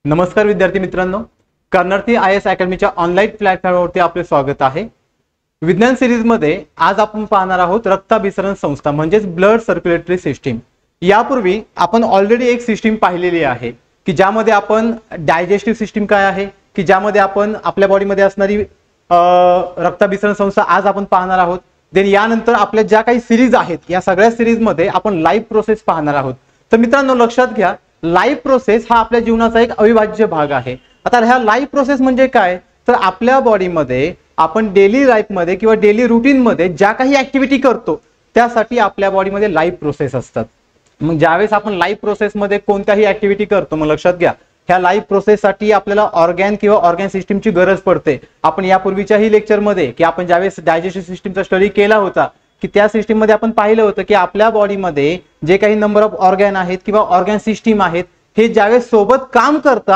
नमस्कार विद्यार्थी मित्रांनो, कर्नार्थी IAS अकॅडमीच्या ऑनलाईन प्लॅटफॉर्मवरती आपले स्वागत आहे। विज्ञान सिरीज मध्ये आज आपण पाहणार आहोत रक्ताभिसरण संस्था म्हणजेच ब्लड सर्क्युलेटरी सिस्टीम। यापूर्वी आपण ऑलरेडी एक सिस्टीम पाहिलेली आहे की ज्यामध्ये आपण डायजेस्टिव्ह सिस्टीम काय आहे की ज्यामध्ये आपण आपल्या बॉडीमध्ये असणारी रक्ताभिसरण संस्था आज आपण पाहणार आहोत। देन यानंतर आपल्या ज्या काही सिरीज आहेत या सगळ्या सिरीज मध्ये आपण लाईव्ह प्रोसेस पाहणार आहोत। तर मित्रांनो लक्षात घ्या, लाईव्ह प्रोसेस हा आपल्या जीवनाचा एक अविभाज्य भाग आहे। आता ह्या लाईव्ह प्रोसेस म्हणजे काय, तर आपल्या बॉडीमध्ये आपण डेली लाईफ मध्ये किंवा डेली रुटीन मध्ये ज्या काही ऍक्टिव्हिटी करतो त्यासाठी आपल्या बॉडीमध्ये लाईव्ह प्रोसेस असतात। मग ज्यावेळेस आपण लाईव्ह प्रोसेस मध्ये कोणत्याही ऍक्टिव्हिटी करतो, मग लक्षात घ्या ह्या लाईव्ह प्रोसेस साठी आपल्याला ऑर्गॅन किंवा ऑर्गॅन सिस्टीमची गरज पडते। आपण यापूर्वीच्याही लेक्चर मध्ये की आपण ज्यावेळेस डायजेस्टिव्ह सिस्टीमचा स्टडी केला होता की त्या सिस्टीम मध्ये आपण पाहिलं होतं की आपल्या बॉडीमध्ये जे काही नंबर ऑफ ऑर्गॅन आहेत किंवा ऑर्गॅन सिस्टीम आहेत हे ज्यावेळेस सोबत काम करत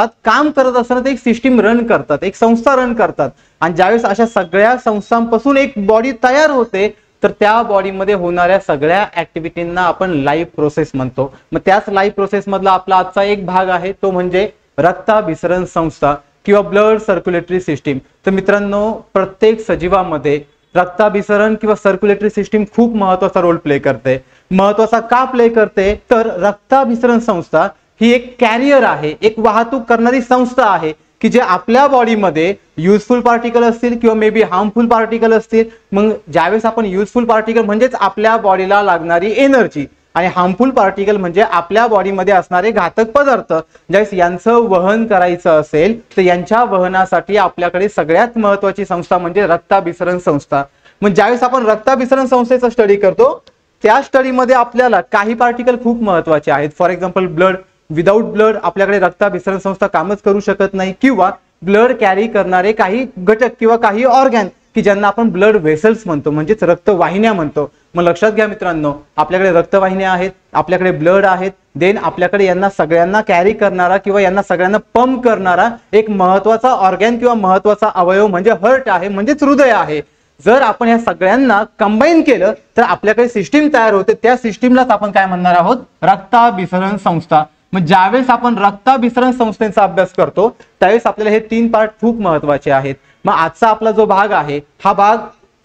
असताना एक सिस्टीम रन करतात, एक संस्था रन करतात। आणि ज्यावेळेस अशा सगळ्या संस्थांपासून एक बॉडी तयार होते तर त्या बॉडीमध्ये होणाऱ्या सगळ्या ऍक्टिव्हिटींना आपण लाईव्ह प्रोसेस म्हणतो। मग त्याच लाईव्ह प्रोसेस मधला आपला आजचा एक भाग आहे तो म्हणजे रक्ताभिसरण संस्था किंवा ब्लड सर्क्युलेटरी सिस्टीम। तर मित्रांनो प्रत्येक सजीवामध्ये रक्ताभिसरण किंवा सर्क्युलेटरी सिस्टीम खूप महत्त्वाचा रोल प्ले करते। महत्त्वाचा का प्ले करते, तर रक्ताभिसरण संस्था ही एक कॅरियर आहे, एक वाहतूक करणारी संस्था आहे की जे आपल्या बॉडीमध्ये युजफुल पार्टिकल असतील किंवा मे बी हार्मफुल पार्टिकल असतील। मग ज्यावेळेस आपण युजफुल पार्टिकल म्हणजेच आपल्या बॉडीला लागणारी एनर्जी आणि हार्मफुल पार्टिकल म्हणजे आपल्या बॉडीमध्ये असणारे घातक पदार्थ, ज्यावेळेस यांचं वहन करायचं असेल तर यांच्या वहनासाठी आपल्याकडे सगळ्यात महत्त्वाची संस्था म्हणजे रक्ताभिसरण संस्था। मग ज्यावेळेस आपण रक्ताभिसरण संस्थेचा स्टडी करतो त्या स्टडीमध्ये आपल्याला काही पार्टिकल खूप महत्त्वाचे आहेत। For example blood, without blood आपल्याकडे रक्ताभिसरण संस्था कामच करू शकत नाही, किंवा ब्लड कॅरी करणारे काही घटक किंवा काही ऑर्गॅन की ज्यांना आपण ब्लड व्हेसल्स म्हणतो म्हणजेच रक्तवाहिन्या म्हणतो। मग लक्षात घ्या मित्रांनो, आपल्याकडे रक्तवाहिन्या आहेत, आपल्याकडे ब्लड आहेत, देन आपल्याकडे यांना सगळ्यांना कॅरी करणारा किंवा यांना सगळ्यांना पंप करणारा एक महत्त्वाचा ऑर्गॅन किंवा महत्त्वाचा अवयव म्हणजे हार्ट आहे म्हणजेच हृदय आहे। जर आपण या सगळ्यांना कंबाईन केलं तर आपल्याकडे सिस्टीम तयार होते, त्या सिस्टीमलाच आपण काय म्हणणार आहोत, रक्ताभिसरण संस्था। मग ज्यावेळेस आपण रक्ताभिसरण संस्थेचा अभ्यास करतो त्यावेळेस आपल्याला हे तीन पार्ट खूप महत्त्वाचे आहेत। मग आजचा आपला जो भाग आहे हा भाग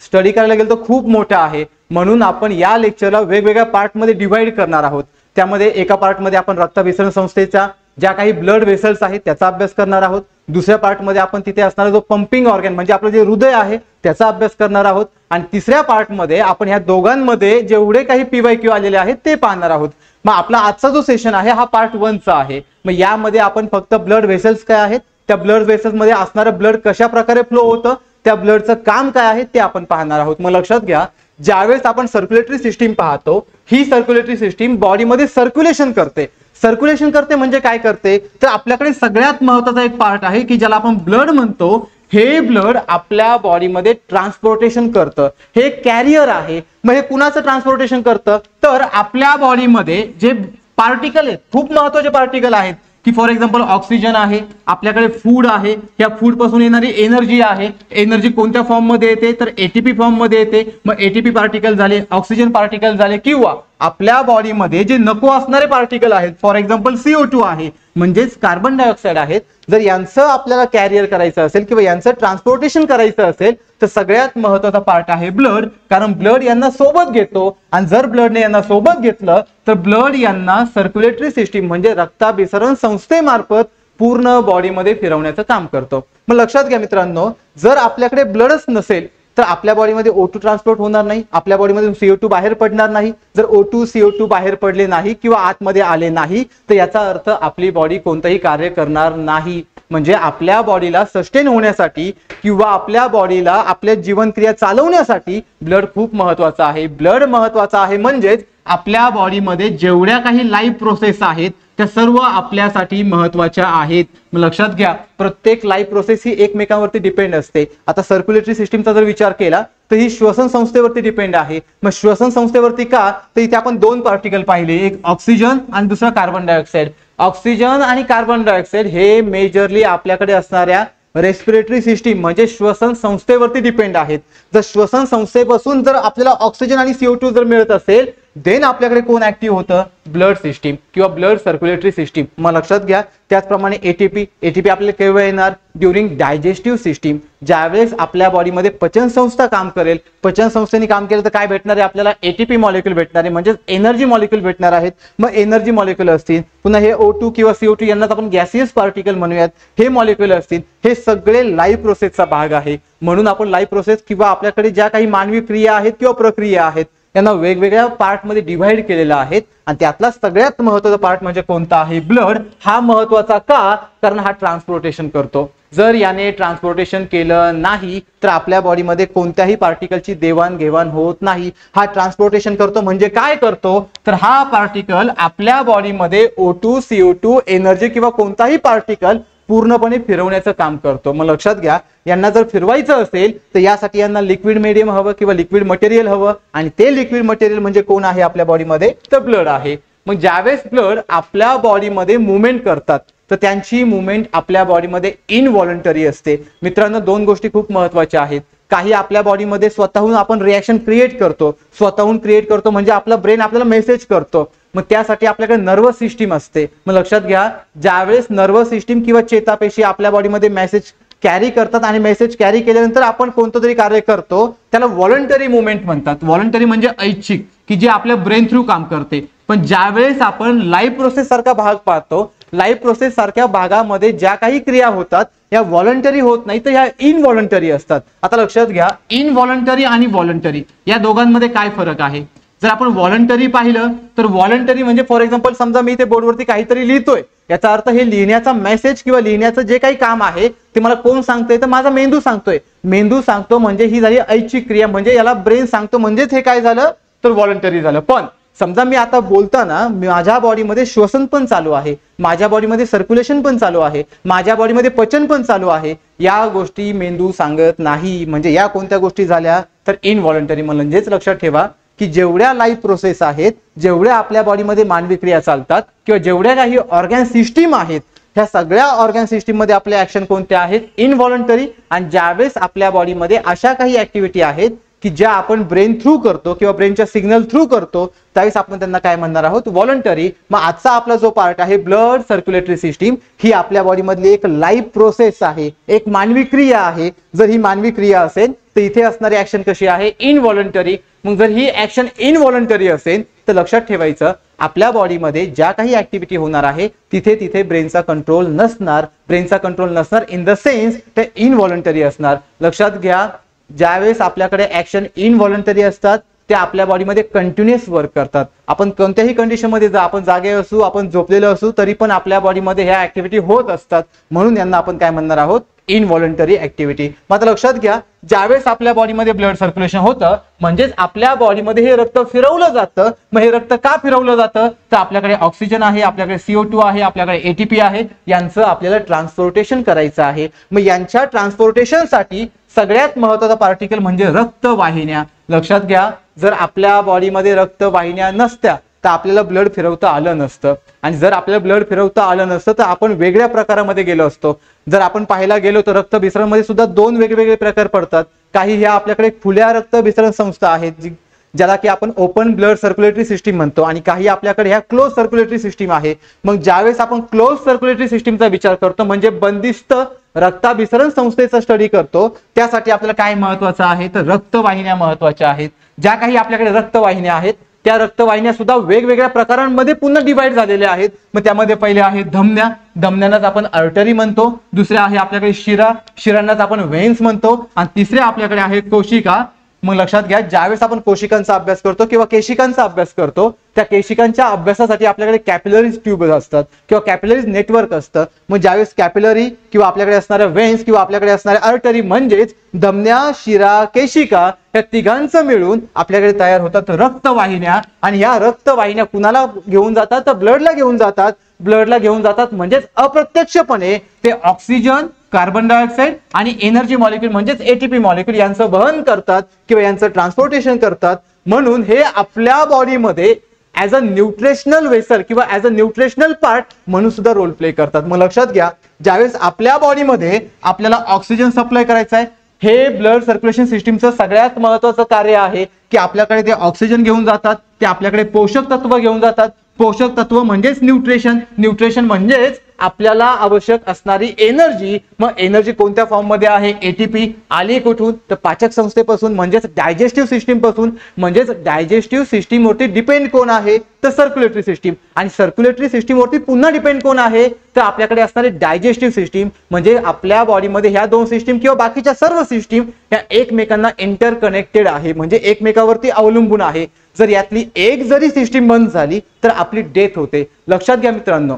स्टडी करायला गेलो तर खूप मोठा आहे, म्हणून आपण या लेक्चरला वेगवेगळ्या पार्टमध्ये डिवाइड करणार आहोत। त्यामध्ये एका पार्टमध्ये आपण रक्ताभिसरण संस्थेचा ज्या काही ब्लड व्हेसल्स आहेत त्याचा अभ्यास करणार आहोत। दुसऱ्या पार्टमध्ये आपण तिथे असणारा जो पंपिंग ऑर्गन म्हणजे आपलं जे हृदय आहे त्याचा अभ्यास करणार आहोत। आणि तिसऱ्या पार्टमध्ये आपण ह्या दोघांमध्ये जेवढे काही PYQ आलेले आहेत ते पाहणार आहोत। मग आपला आजचा जो सेशन आहे हा पार्ट 1 चा आहे। मग यामध्ये आपण फक्त ब्लड व्हेसल्स काय आहेत, त्या ब्लड व्हेसल्स मध्ये असणारं ब्लड कशा प्रकारे फ्लो होतं, त्या ब्लडचं काम काय आहे ते आपण पाहणार आहोत। मग लक्षात घ्या, ज्यावेळेस आपण सर्क्युलेटरी सिस्टीम पाहतो ही सर्क्युलेटरी सिस्टीम बॉडीमध्ये सर्क्युलेशन करते। सर्क्युलेशन करते म्हणजे काय करते, तर आपल्याकडे सगळ्यात महत्त्वाचा एक पार्ट आहे की ज्याला आपण ब्लड म्हणतो। हे ब्लड आपल्या बॉडीमध्ये ट्रान्सपोर्टेशन करतं, हे कॅरियर आहे। मग हे कुणाचं ट्रान्सपोर्टेशन करतं, तर आपल्या बॉडीमध्ये जे पार्टिकल आहेत खूप महत्त्वाचे पार्टिकल आहेत की फॉर एक्झाम्पल ऑक्सिजन आहे, आपल्याकडे फूड आहे, या फूड पासून येणारी एनर्जी आहे। एनर्जी कोणत्या फॉर्म मध्ये येते, तर ATP फॉर्म मध्ये येते। मग ATP पार्टिकल झाले, ऑक्सिजन पार्टिकल झाले, किंवा आपल्या बॉडीमध्ये जे नको असणारे पार्टिकल आहेत फॉर एक्झाम्पल CO2 आहे म्हणजेच कार्बन डायऑक्साइड आहेत। जर यांचं आपल्याला कॅरियर करायचं असेल किंवा यांचं ट्रान्सपोर्टेशन करायचं असेल तर सगळ्यात महत्त्वाचा पार्ट आहे ब्लड, कारण ब्लड यांना सोबत घेतो। आणि जर ब्लडने यांना सोबत घेतलं तर ब्लड यांना सर्क्युलेटरी सिस्टीम म्हणजे रक्ताभिसरण संस्थेमार्फत पूर्ण बॉडीमध्ये फिरवण्याचं काम करतो। मग लक्षात घ्या मित्रांनो, जर आपल्याकडे ब्लडच नसेल तर आपल्या बॉडीमध्ये O2 ट्रान्सपोर्ट होणार नाही, आपल्या बॉडीमध्ये CO2 बाहेर पडणार नाही। जर O2 CO2 बाहेर पडले नाही किंवा आतमध्ये आले नाही तर याचा अर्थ आपली बॉडी कोणतंही कार्य करणार नाही। म्हणजे आपल्या बॉडीला सस्टेन होण्यासाठी किंवा आपल्या बॉडीला आपल्या जीवनक्रिया चालवण्यासाठी ब्लड खूप महत्त्वाचा आहे। ब्लड महत्त्वाचा आहे म्हणजेच आपल्या बॉडीमध्ये जेवढ्या काही लाईव्ह प्रोसेस आहेत त्या सर्व आपल्यासाठी महत्त्वाच्या आहेत। मग लक्षात घ्या, प्रत्येक लाईव्ह प्रोसेस ही एकमेकांवरती डिपेंड असते। आता सर्क्युलेटरी सिस्टीमचा जर विचार केला तर ही श्वसन संस्थेवरती डिपेंड आहे। मग श्वसन संस्थेवरती का, तर इथे आपण दोन पार्टिकल पाहिले, एक ऑक्सिजन आणि दुसरा कार्बन डायऑक्साइड। ऑक्सिजन आणि कार्बन डायऑक्साइड हे मेजरली आपल्याकडे असणाऱ्या रेस्पिरेटरी सिस्टीम म्हणजे श्वसन संस्थेवरती डिपेंड आहेत. जर श्वसन संस्थेपासून जर आपल्याला ऑक्सिजन आणि CO2 जर मिळत असेल देन आपल्याकडे कोण ऍक्टिव्ह होतं, ब्लड सिस्टीम किंवा ब्लड सर्क्युलेटरी सिस्टीम. मग लक्षात घ्या त्याचप्रमाणे एटीपी आपल्याला केव्हा येणार, ड्युरिंग डायजेस्टिव्ह सिस्टीम, ज्यावेळेस आपल्या बॉडीमध्ये पचन संस्था काम करेल, पचन संस्थेने काम केलं तर काय भेटणार आहे आपल्याला, एटीपी मॉलिक्यूल भेटणार आहे, म्हणजे एनर्जी मॉलिक्यूल भेटणार आहेत. मग एनर्जी मॉलिक्यूल असतील, पुन्हा हे O2 किंवा CO2 यांनाच आपण गॅसियस पार्टिकल म्हणूयात, हे मॉलिक्यूल असतील, हे सगळे लाईव्ह प्रोसेसचा भाग आहे. म्हणून आपण लाईव्ह प्रोसेस किंवा आपल्याकडे ज्या काही मानवी क्रिया आहेत किंवा प्रक्रिया आहेत त्यांना वेगवेगळ्या पार्ट मध्ये डिव्हाइड केलेला आहे. आणि त्यातला सगळ्यात महत्त्वाचा पार्ट म्हणजे कोणता आहे, ब्लड. हा महत्त्वाचा का, कारण हा ट्रान्सपोर्टेशन करतो. जर याने ट्रान्सपोर्टेशन केलं नाही तर आपल्या बॉडीमध्ये कोणत्याही पार्टिकलची देवाणघेवाण होत नाही. हा ट्रान्सपोर्टेशन करतो म्हणजे काय करतो, तर हा पार्टिकल आपल्या बॉडीमध्ये O2 CO2 एनर्जी किंवा कोणताही पार्टिकल पूर्णपणे फिरवण्याचं काम करतो. मग लक्षात घ्या यांना जर फिरवायचं असेल तर यासाठी यांना लिक्विड मीडियम हवं किंवा लिक्विड मटेरियल हवं, आणि ते लिक्विड मटेरियल म्हणजे कोण आहे आपल्या बॉडीमध्ये, तर ब्लड आहे. मग ज्यावेळेस ब्लड आपल्या बॉडीमध्ये मुवमेंट करतात तर त्यांची मुवमेंट आपल्या बॉडीमध्ये इनव्हॉलंटरी असते. मित्रांनो दोन गोष्टी खूप महत्त्वाच्या आहेत. काही आपल्या बॉडीमध्ये स्वतःहून आपण रिॲक्शन क्रिएट करतो म्हणजे आपला ब्रेन आपल्याला मेसेज करतो. मग त्यासाठी आपल्याकडे नर्वस सिस्टीम असते. मग लक्षात घ्या ज्यावेळेस नर्वस सिस्टीम किंवा चेतापेशी आपल्या बॉडीमध्ये मेसेज कॅरी करतात आणि मेसेज कॅरी केल्यानंतर आपण कोणतं तरी कार्य करतो त्याला व्हॉलंटरी मुवमेंट म्हणतात. व्हॉलंटरी म्हणजे ऐच्छिक, की जे आपल्या ब्रेन थ्रू काम करते. पण ज्यावेळेस आपण लाईव्ह प्रोसेस सारखा भाग पाहतो, लाईव्ह प्रोसेस सारख्या भागामध्ये ज्या काही क्रिया होतात या व्हॉलंटरी होत नाही तर ह्या इनव्हॉलंटरी असतात. आता लक्षात घ्या इनव्हॉलंटरी आणि व्हॉलंटरी या दोघांमध्ये काय फरक आहे. जर आपण व्हॉलंटरी पाहिलं तर व्हॉलंटरी म्हणजे फॉर एक्झाम्पल समजा मी इथे बोर्डवरती काहीतरी लिहितोय, याचा अर्थ हे लिहिण्याचा मेसेज किंवा लिहिण्याचं जे काही काम आहे ते मला कोण सांगतोय, तर माझा मेंदू सांगतोय. मेंदू सांगतो म्हणजे ही झाली ऐच्छिक क्रिया, म्हणजे याला ब्रेन सांगतो म्हणजेच हे काय झालं तर व्हॉलंटरी झालं. पण समजा मी आता बोलताना माझ्या बॉडीमध्ये श्वसन पण चालू आहे, माझ्या बॉडीमध्ये सर्क्युलेशन पण चालू आहे, माझ्या बॉडीमध्ये पचन पण चालू आहे, या गोष्टी मेंदू सांगत नाही. म्हणजे या कोणत्या गोष्टी झाल्या तर इनव्हॉलंटरी. म्हणजेच लक्षात ठेवा की जेवढ्या लाईव्ह प्रोसेस आहेत, जेवढ्या आपल्या बॉडीमध्ये मानवी क्रिया चालतात किंवा जेवढ्या काही ऑर्गॅन सिस्टीम आहेत, ह्या सगळ्या ऑर्गॅन सिस्टीम मध्ये आपल्या ऍक्शन कोणत्या आहेत इनव्हॉलंटरी. आणि ज्यावेळेस आपल्या बॉडीमध्ये अशा काही ऍक्टिव्हिटी आहेत की ज्या आपण ब्रेन थ्रू करतो किंवा ब्रेनच्या सिग्नल थ्रू करतो त्यावेळेस आपण त्यांना काय म्हणणार आहोत व्हॉलंटरी. मग आजचा आपला जो पार्ट आहे ब्लड सर्क्युलेटरी सिस्टीम, ही आपल्या बॉडीमधली एक लाईव्ह प्रोसेस आहे, एक मानवी क्रिया आहे. जर ही मानवी क्रिया असेल तर इथे असणारी ऍक्शन कशी आहे इनव्हॉलंटरी. मग जर ही ऍक्शन इनव्हॉलंटरी असेल तर लक्षात ठेवायचं आपल्या बॉडीमध्ये ज्या काही ऍक्टिव्हिटी होणार आहे तिथे ब्रेनचा कंट्रोल नसणार. ब्रेनचा कंट्रोल नसणार इन द सेन्स ते इनव्हॉलंटरी असणार. लक्षात घ्या ज्यावेळेस आपल्याकडे ऍक्शन इनव्हॉलंटरी असतात ते आपल्या बॉडीमध्ये कंटिन्युअस वर्क करतात. आपण कोणत्याही कंडिशनमध्ये आपण जागे असू, आपण झोपलेलो असू, तरी पण आपल्या बॉडीमध्ये ह्या ऍक्टिव्हिटी होत असतात. म्हणून यांना आपण काय म्हणणार आहोत इनव्हॉलंटरी ऍक्टिव्हिटी. मात्र लक्षात घ्या ज्यावेळेस आपल्या बॉडीमध्ये ब्लड सर्क्युलेशन होतं म्हणजेच आपल्या बॉडीमध्ये हे रक्त फिरवलं जातं. मग हे रक्त का फिरवलं जातं तर आपल्याकडे ऑक्सिजन आहे, आपल्याकडे CO2 आहे, आपल्याकडे एटीपी आहे, यांचं आपल्याला ट्रान्सपोर्टेशन करायचं आहे. मग यांच्या ट्रान्सपोर्टेशनसाठी सगळ्यात महत्त्वाचा पार्टिकल म्हणजे रक्तवाहिन्या. लक्षात घ्या जर आपल्या बॉडीमध्ये रक्तवाहिन्या नसत्या तर आपल्याला ब्लड फिरवता आलं नसतं. आणि जर आपल्याला ब्लड फिरवता आलं नसतं तर आपण वेगळ्या प्रकारामध्ये गेलो असतो. जर आपण पाहायला गेलो तर रक्तभिसरणमध्ये सुद्धा दोन वेगवेगळे प्रकार पडतात. काही ह्या आपल्याकडे खुल्या रक्तभिसरण संस्था आहेत ज्याला की आपण ओपन ब्लड सर्क्युलेटरी सिस्टीम म्हणतो, आणि काही आपल्याकडे ह्या क्लोज सर्क्युलेटरी सिस्टीम आहे. मग ज्यावेळेस आपण क्लोज सर्क्युलेटरी सिस्टीमचा विचार करतो म्हणजे बंदिस्त रक्ताभिसरण संस्थेचा स्टडी करतो त्यासाठी आपल्याला काय महत्वाचं आहे तर रक्तवाहिन्या महत्वाच्या आहेत. ज्या काही आपल्याकडे रक्तवाहिन्या आहेत त्या रक्तवाहिन्या सुद्धा वेगवेगळ्या प्रकारांमध्ये पुन्हा डिवाइड झालेल्या आहेत. मग त्यामध्ये पहिले आहे धमन्या, धमन्यांनाच आपण आर्टरी म्हणतो. दुसरे आहे आपल्याकडे शिरा, शिरांनाच आपण वेन्स म्हणतो. आणि तिसरे आपल्याकडे आहे कोशिका. मग लक्षात घ्या ज्यावेळेस आपण कोशिकांचा अभ्यास करतो किंवा केशिकांचा अभ्यास करतो त्या केशिकांच्या अभ्यासासाठी आपल्याकडे कॅपिलरीज ट्यूब असतात किंवा कॅपिलरीज नेटवर्क असतं. मग ज्यावेळेस कॅपिलरी किंवा आपल्याकडे असणाऱ्या वेन्स किंवा आपल्याकडे असणाऱ्या आर्टरी म्हणजेच धमन्या, शिरा, केशिका या तिघांचं मिळून आपल्याकडे तयार होतात रक्तवाहिन्या. आणि या रक्तवाहिन्या कुणाला घेऊन जातात तर ब्लडला घेऊन जातात. ब्लडला घेऊन जातात म्हणजेच अप्रत्यक्षपणे ते ऑक्सिजन, कार्बन डायऑक्साइड आणि एनर्जी मॉलिक्यूल म्हणजेच एटीपी मॉलिक्यूल यांचं वहन करतात किंवा यांचं ट्रान्सपोर्टेशन करतात. म्हणून हे आपल्या बॉडीमध्ये ॲज अ न्यूट्रिशनल वेसल किंवा ॲज अ न्यूट्रिशनल पार्ट म्हणून सुद्धा रोल प्ले करतात. मग लक्षात घ्या, ज्यावेळेस आपल्या बॉडीमध्ये आपल्याला ऑक्सिजन सप्लाय करायचा आहे, हे ब्लड सर्क्युलेशन सिस्टीमचं सगळ्यात महत्वाचं कार्य आहे की आपल्याकडे ते ऑक्सिजन घेऊन जातात, ते आपल्याकडे पोषक तत्व घेऊन जातात. पोषक तत्व म्हणजेच न्यूट्रिशन, न्यूट्रिशन म्हणजेच आपल्याला आवश्यक असणारी एनर्जी. मग एनर्जी कोणत्या फॉर्म मध्ये आहे? एटीपी आली कुठून? तर पाचक संस्थेपासून, म्हणजेच डायजेस्टिव्ह सिस्टीम पासून. म्हणजेच डायजेस्टिव्ह सिस्टीम वरती डिपेंड कोण आहे? तर सर्क्युलेटरी सिस्टीम. आणि सर्क्युलेटरी सिस्टीम वरती पुन्हा डिपेंड कोण आहे? तर आपल्याकडे असणारी डायजेस्टिव्ह सिस्टीम. म्हणजे आपल्या बॉडीमध्ये ह्या दोन सिस्टीम किंवा बाकीच्या सर्व सिस्टीम ह्या एकमेकांना इंटरकनेक्टेड आहे, म्हणजे एकमेकावरती अवलंबून आहे. जर यातली एक जरी सिस्टीम बंद झाली तर आपली डेथ होते. लक्षात घ्या मित्रांनो,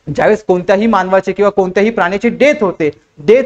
ज्यावेळेस कोणत्याही मानवाचे किंवा कोणत्याही प्राण्याची डेथ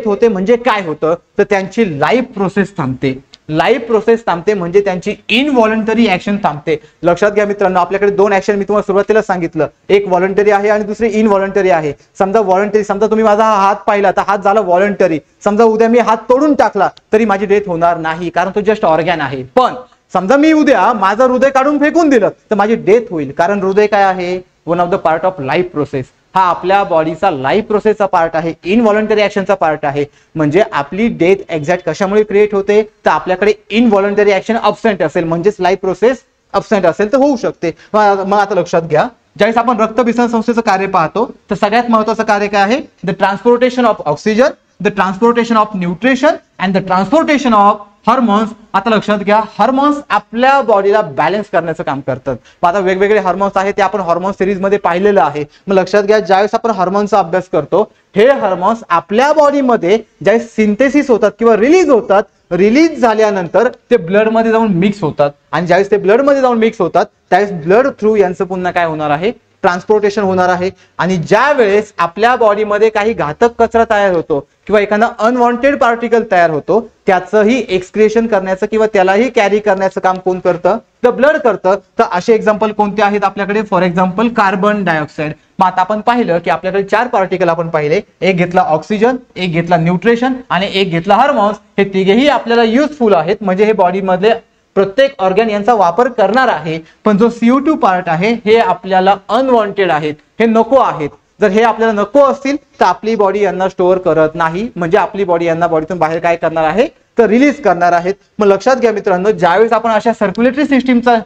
होते म्हणजे काय होतं? तर त्यांची लाईफ प्रोसेस थांबते. लाईफ प्रोसेस थांबते म्हणजे त्यांची इनव्हॉलंटरी ऍक्शन थांबते. लक्षात घ्या मित्रांनो, आपल्याकडे दोन ऍक्शन मी तुम्हाला सुरुवातीला सांगितलं, एक व्हॉलंटरी आहे आणि दुसरी इनव्हॉलंटरी आहे. समजा व्हॉलंटरी, समजा तुम्ही माझा हात पाहिला तर हात झाला व्हॉलंटरी. समजा उद्या मी हात तोडून टाकला तरी माझी डेथ होणार नाही, कारण तो जस्ट ऑर्गॅन आहे. पण समजा मी उद्या माझं हृदय काढून फेकून दिलं तर माझी डेथ होईल, कारण हृदय काय आहे? One of the part of life process. हा आपल्या बॉडीचा लाईफ प्रोसेसचा पार्ट आहे, इनव्हॉलंटरी ऍक्शनचा पार्ट आहे. म्हणजे आपली डेथ एक्झॅक्ट कशामुळे क्रिएट होते? तर आपल्याकडे इनव्हॉलंटरी ऍक्शन अब्सेंट असेल, म्हणजेच लाईफ प्रोसेस अब्सेंट असेल तर होऊ शकते. मग आता लक्षात घ्या, ज्यावेळेस आपण रक्तभिसरण संस्थेचं कार्य पाहतो तर सगळ्यात महत्वाचं कार्य काय आहे? The transportation of oxygen, the transportation of nutrition and the transportation of hormones. आता लक्षात घ्या, हार्मोन्स आपल्या बॉडीला बॅलन्स करण्याचं काम करतात. आता वेगवेगळे हार्मोन्स आहेत ते आपण हार्मोन सिरीज मध्ये पाहिलेलं आहे. मग लक्षात घ्या, ज्यावेळेस आपण हार्मोनचा अभ्यास करतो, हे हार्मोन्स आपल्या बॉडीमध्ये ज्यावेळेस सिंथेसिस होतात किंवा रिलीज होतात, रिलीज झाल्यानंतर ते ब्लड मध्ये जाऊन मिक्स होतात. आणि ज्यावेळेस ते ब्लड मध्ये जाऊन मिक्स होतात त्यावेळेस ब्लड थ्रू यांचं पुन्हा काय होणार आहे? ट्रान्सपोर्टेशन होणार आहे. आणि ज्या वेळेस आपल्या बॉडीमध्ये काही घातक कचरा तयार होतो किंवा एखादा अनवॉन्टेड पार्टिकल तयार होतो, त्याचंही एक्सक्रिएशन करण्याचं किंवा त्यालाही कॅरी करण्याचं काम कोण करतं? तर ब्लड करतं. तर असे एक्झाम्पल कोणते आहेत आपल्याकडे? For example carbon dioxide. मग आता आपण पाहिलं की आपल्याकडे 4 पार्टिकल आपण पाहिले, एक घेतला ऑक्सिजन, एक घेतला न्यूट्रिशन आणि एक घेतला हार्मोन्स. हे तिघेही आपल्याला युजफुल आहेत, म्हणजे हे बॉडीमधले प्रत्येक ऑर्गन यांचा वापर करणार आहे. पण जो CO2 पार्ट आहे हे आपल्याला अनवॉन्टेड आहेत, हे नको आहेत. जर हे आपल्याला नको असतील तर आपली बॉडी यांना स्टोअर करत नाही, म्हणजे आपली बॉडी यांना बॉडीतून बाहेर काय करणार आहे? तर रिलीज करणार आहेत. मग लक्षात घ्या मित्रांनो, ज्यावेळेस आपण अशा सर्क्युलेटरी सिस्टीमचा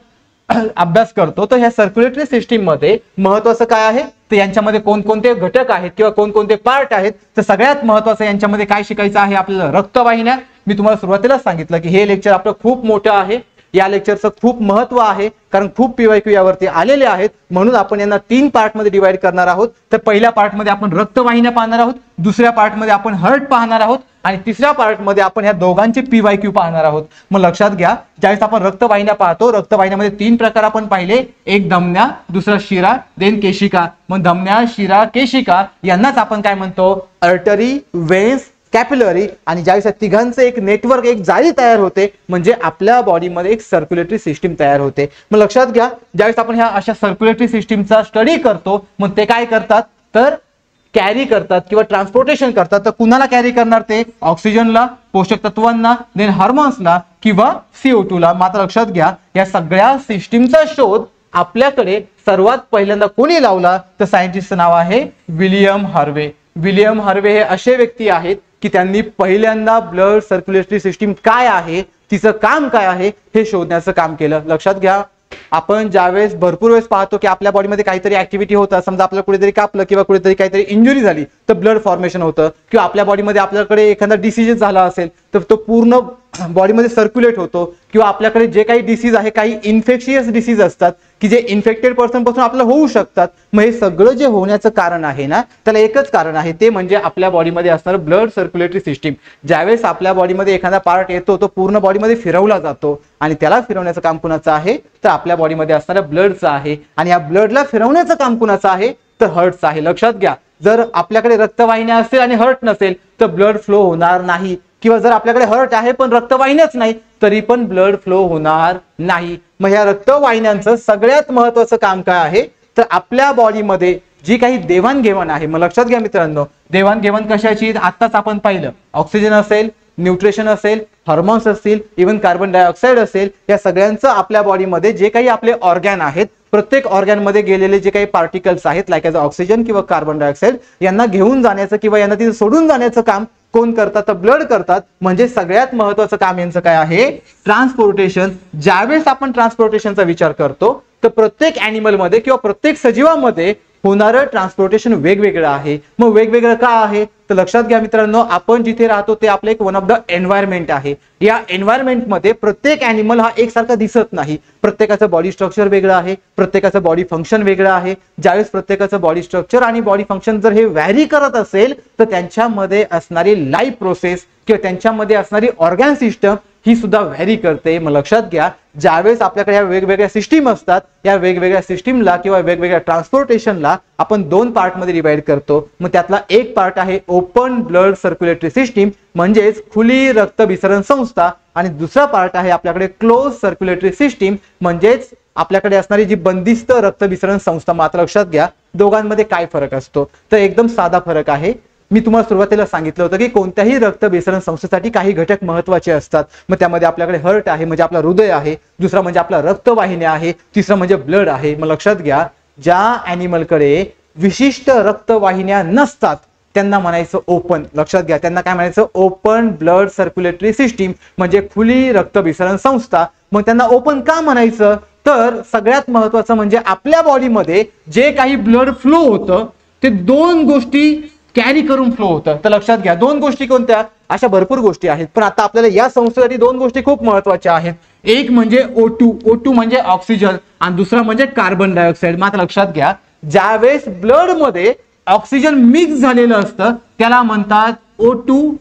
अभ्यास करतो तर ह्या सर्क्युलेटरी सिस्टीम मध्ये महत्वाचं काय आहे? तर यांच्यामध्ये कोणकोणते घटक आहेत किंवा कोणकोणते पार्ट आहेत? तर सगळ्यात महत्वाचं यांच्यामध्ये काय शिकायचं आहे आपल्याला? रक्तवाहिन्या. मी तुम्हाला सुरुवातीलाच सांगितलं की हे लेक्चर आपलं खूप मोठं आहे, या लेक्चरचं खूप महत्व आहे, कारण खूप PYQ यावरती आलेले आहेत. म्हणून आपण यांना 3 पार्ट मध्ये डिवाइड करणार आहोत. तर पहिल्या पार्ट मध्ये आपण रक्तवाहिन्या पाहणार आहोत, दुसऱ्या पार्ट मध्ये आपण हार्ट पाहणार आहोत आणि तिसऱ्या पार्ट मध्ये आपण ह्या दोघांची PYQ पाहणार आहोत. मग लक्षात घ्या, ज्यावेळेस आपण रक्तवाहिन्या पाहतो, रक्तवाहिन्यामध्ये 3 प्रकार आपण पाहिले, एक धमन्या, दुसरा शिरा, देन केशिका. मग धमन्या, शिरा, केशिका यांनाच आपण काय म्हणतो? अर्टरी, वेन्स, कॅपिलरी. आणि ज्यावेळेस या तिघांचं एक नेटवर्क, एक जाळी तयार होते, म्हणजे आपल्या बॉडीमध्ये एक सर्क्युलेटरी सिस्टीम तयार होते. मग लक्षात घ्या, ज्यावेळेस आपण ह्या अशा सर्क्युलेटरी सिस्टीमचा स्टडी करतो, मग ते काय करतात? तर कॅरी करतात किंवा ट्रान्सपोर्टेशन करतात. तर कुणाला कॅरी करणार? ते ऑक्सिजनला, पोषक तत्वांना, देन हार्मोन्सला किंवा CO2 ला. मात्र लक्षात घ्या, या सगळ्या सिस्टीमचा शोध आपल्याकडे सर्वात पहिल्यांदा कोणी लावला? तर सायंटिस्टचं नाव आहे विलियम हार्वे. विलियम हार्वे हे असे व्यक्ती आहेत की त्यांनी पहिल्यांदा ब्लड सर्क्युलेटरी सिस्टीम काय आहे, तिचं काम काय आहे हे शोधण्याचं काम केलं. लक्षात घ्या, आपण ज्यावेळेस भरपूर वेळेस पाहतो की आपल्या बॉडीमध्ये काहीतरी ऍक्टिव्हिटी होतं, समजा आपल्याला कुठेतरी कापलं किंवा कुठेतरी काहीतरी इंजुरी झाली तर ब्लड फॉर्मेशन होतं, किंवा आपल्या बॉडीमध्ये आपल्याकडे एखादा डिसीज झाला असेल तर तो पूर्ण बॉडीमध्ये सर्क्युलेट होतो, किंवा आपल्याकडे जे काही डिसीज आहे, काही इन्फेक्शियस डिसीज असतात की जे इन्फेक्टेड पर्सन पासून आपल्याला होऊ शकतात. मग हे सगळं जे होण्याचं कारण आहे ना, त्याला एकच कारण आहे, ते म्हणजे आपल्या बॉडीमध्ये असणारं ब्लड सर्क्युलेटरी सिस्टीम. ज्यावेळेस आपल्या बॉडीमध्ये एखादा पार्ट येतो तो पूर्ण बॉडीमध्ये फिरवला जातो, आणि त्याला फिरवण्याचं काम कुणाचं आहे? तर आपल्या बॉडीमध्ये असणाऱ्या ब्लडचं आहे. आणि या ब्लडला फिरवण्याचं काम कुणाचं आहे? तर हार्टचं आहे. लक्षात घ्या, जर आपल्याकडे रक्तवाहिन्या असेल आणि हार्ट नसेल तर ब्लड फ्लो होणार नाही, किंवा जर आपल्याकडे हार्ट आहे पण रक्तवाहिन्याच नाही तरी पण ब्लड फ्लो होणार नाही. मग ह्या रक्तवाहिन्यांचं सगळ्यात महत्वाचं काम काय आहे? तर आपल्या बॉडीमध्ये जी काही देवाणघेवाण आहे. मग लक्षात घ्या मित्रांनो, देवाणघेवाण कशाची? आत्ताच आपण पाहिलं, ऑक्सिजन असेल, न्यूट्रिशन असेल, हार्मोन्स असतील, इव्हन कार्बन डायऑक्साईड असेल, या सगळ्यांचं आपल्या बॉडीमध्ये जे काही आपले ऑर्गॅन आहेत, प्रत्येक ऑर्गॅन मध्ये गेलेले जे काही पार्टिकल्स आहेत लाईक एज ऑक्सिजन किंवा कार्बन डायऑक्साईड, यांना घेऊन जाण्याचं किंवा यांना तिथे सोडून जाण्याचं काम कोण करतात? तर ब्लड करतात. म्हणजे सगळ्यात महत्त्वाचं काम यांचं काय आहे? ट्रान्सपोर्टेशन. ज्यावेळेस आपण ट्रान्सपोर्टेशनचा विचार करतो तर प्रत्येक ॲनिमल मध्ये किंवा प्रत्येक सजीवामध्ये होणारं ट्रान्सपोर्टेशन वेगवेगळं आहे. मग वेगवेगळं का आहे? तर लक्षात घ्या मित्रांनो, आपण जिथे राहतो ते आपलं एक वन ऑफ द एन्व्हायरमेंट आहे. या एन्व्हायरमेंट मध्ये प्रत्येक ॲनिमल हा एकसारखा दिसत नाही. प्रत्येकाचं बॉडी स्ट्रक्चर वेगळं आहे, प्रत्येकाचं बॉडी फंक्शन वेगळं आहे. ज्यावेळेस प्रत्येकाचं बॉडी स्ट्रक्चर आणि बॉडी फंक्शन जर हे व्हॅरी करत असेल तर त्यांच्यामध्ये असणारी लाईफ प्रोसेस किंवा त्यांच्यामध्ये असणारी ऑर्गॅन सिस्टम ही सुद्धा व्हॅरी करते. मग लक्षात घ्या, ज्यावेळेस आपल्याकडे या वेगवेगळ्या सिस्टीम असतात, या वेगवेगळ्या सिस्टीमला किंवा वेगवेगळ्या ट्रान्सपोर्टेशनला आपण दोन पार्ट मध्ये डिवाइड करतो. मग त्यातला एक पार्ट आहे ओपन ब्लड सर्क्युलेटरी सिस्टीम म्हणजेच खुली रक्तभिसरण संस्था, आणि दुसरा पार्ट आहे आपल्याकडे क्लोज सर्क्युलेटरी सिस्टीम म्हणजेच आपल्याकडे असणारी जी बंदिस्त रक्तभिसरण संस्था. मात्र लक्षात घ्या, दोघांमध्ये काय फरक असतो? तर एकदम साधा फरक आहे. मी तुम्हाला सुरुवातीला सांगितलं होतं की कोणत्याही रक्तभिसरण संस्थेसाठी काही घटक महत्त्वाचे असतात. मग त्यामध्ये आपल्याकडे हार्ट आहे म्हणजे आपला हृदय आहे, दुसरा म्हणजे आपला रक्तवाहिन्या आहे, तिसरा म्हणजे ब्लड आहे. मग लक्षात घ्या, ज्या ॲनिमलकडे विशिष्ट रक्तवाहिन्या नसतात त्यांना म्हणायचं ओपन. लक्षात घ्या, त्यांना काय म्हणायचं? ओपन ब्लड सर्क्युलेटरी सिस्टीम म्हणजे खुली रक्तभिसरण संस्था. मग त्यांना ओपन का म्हणायचं? तर सगळ्यात महत्त्वाचं म्हणजे आपल्या बॉडीमध्ये जे काही ब्लड फ्लो होतं ते दोन गोष्टी कॅरी करून फ्लो होतं. तर लक्षात घ्या, दोन गोष्टी कोणत्या? अशा भरपूर गोष्टी आहेत, पण आता आपल्याला या संस्थेसाठी दोन गोष्टी खूप महत्त्वाच्या आहेत. एक म्हणजे O2 म्हणजे ऑक्सिजन, आणि दुसरा म्हणजे कार्बन डायऑक्साईड. मात्र लक्षात घ्या, ज्यावेळेस ब्लड मध्ये ऑक्सिजन मिक्स झालेलं असतं त्याला म्हणतात O2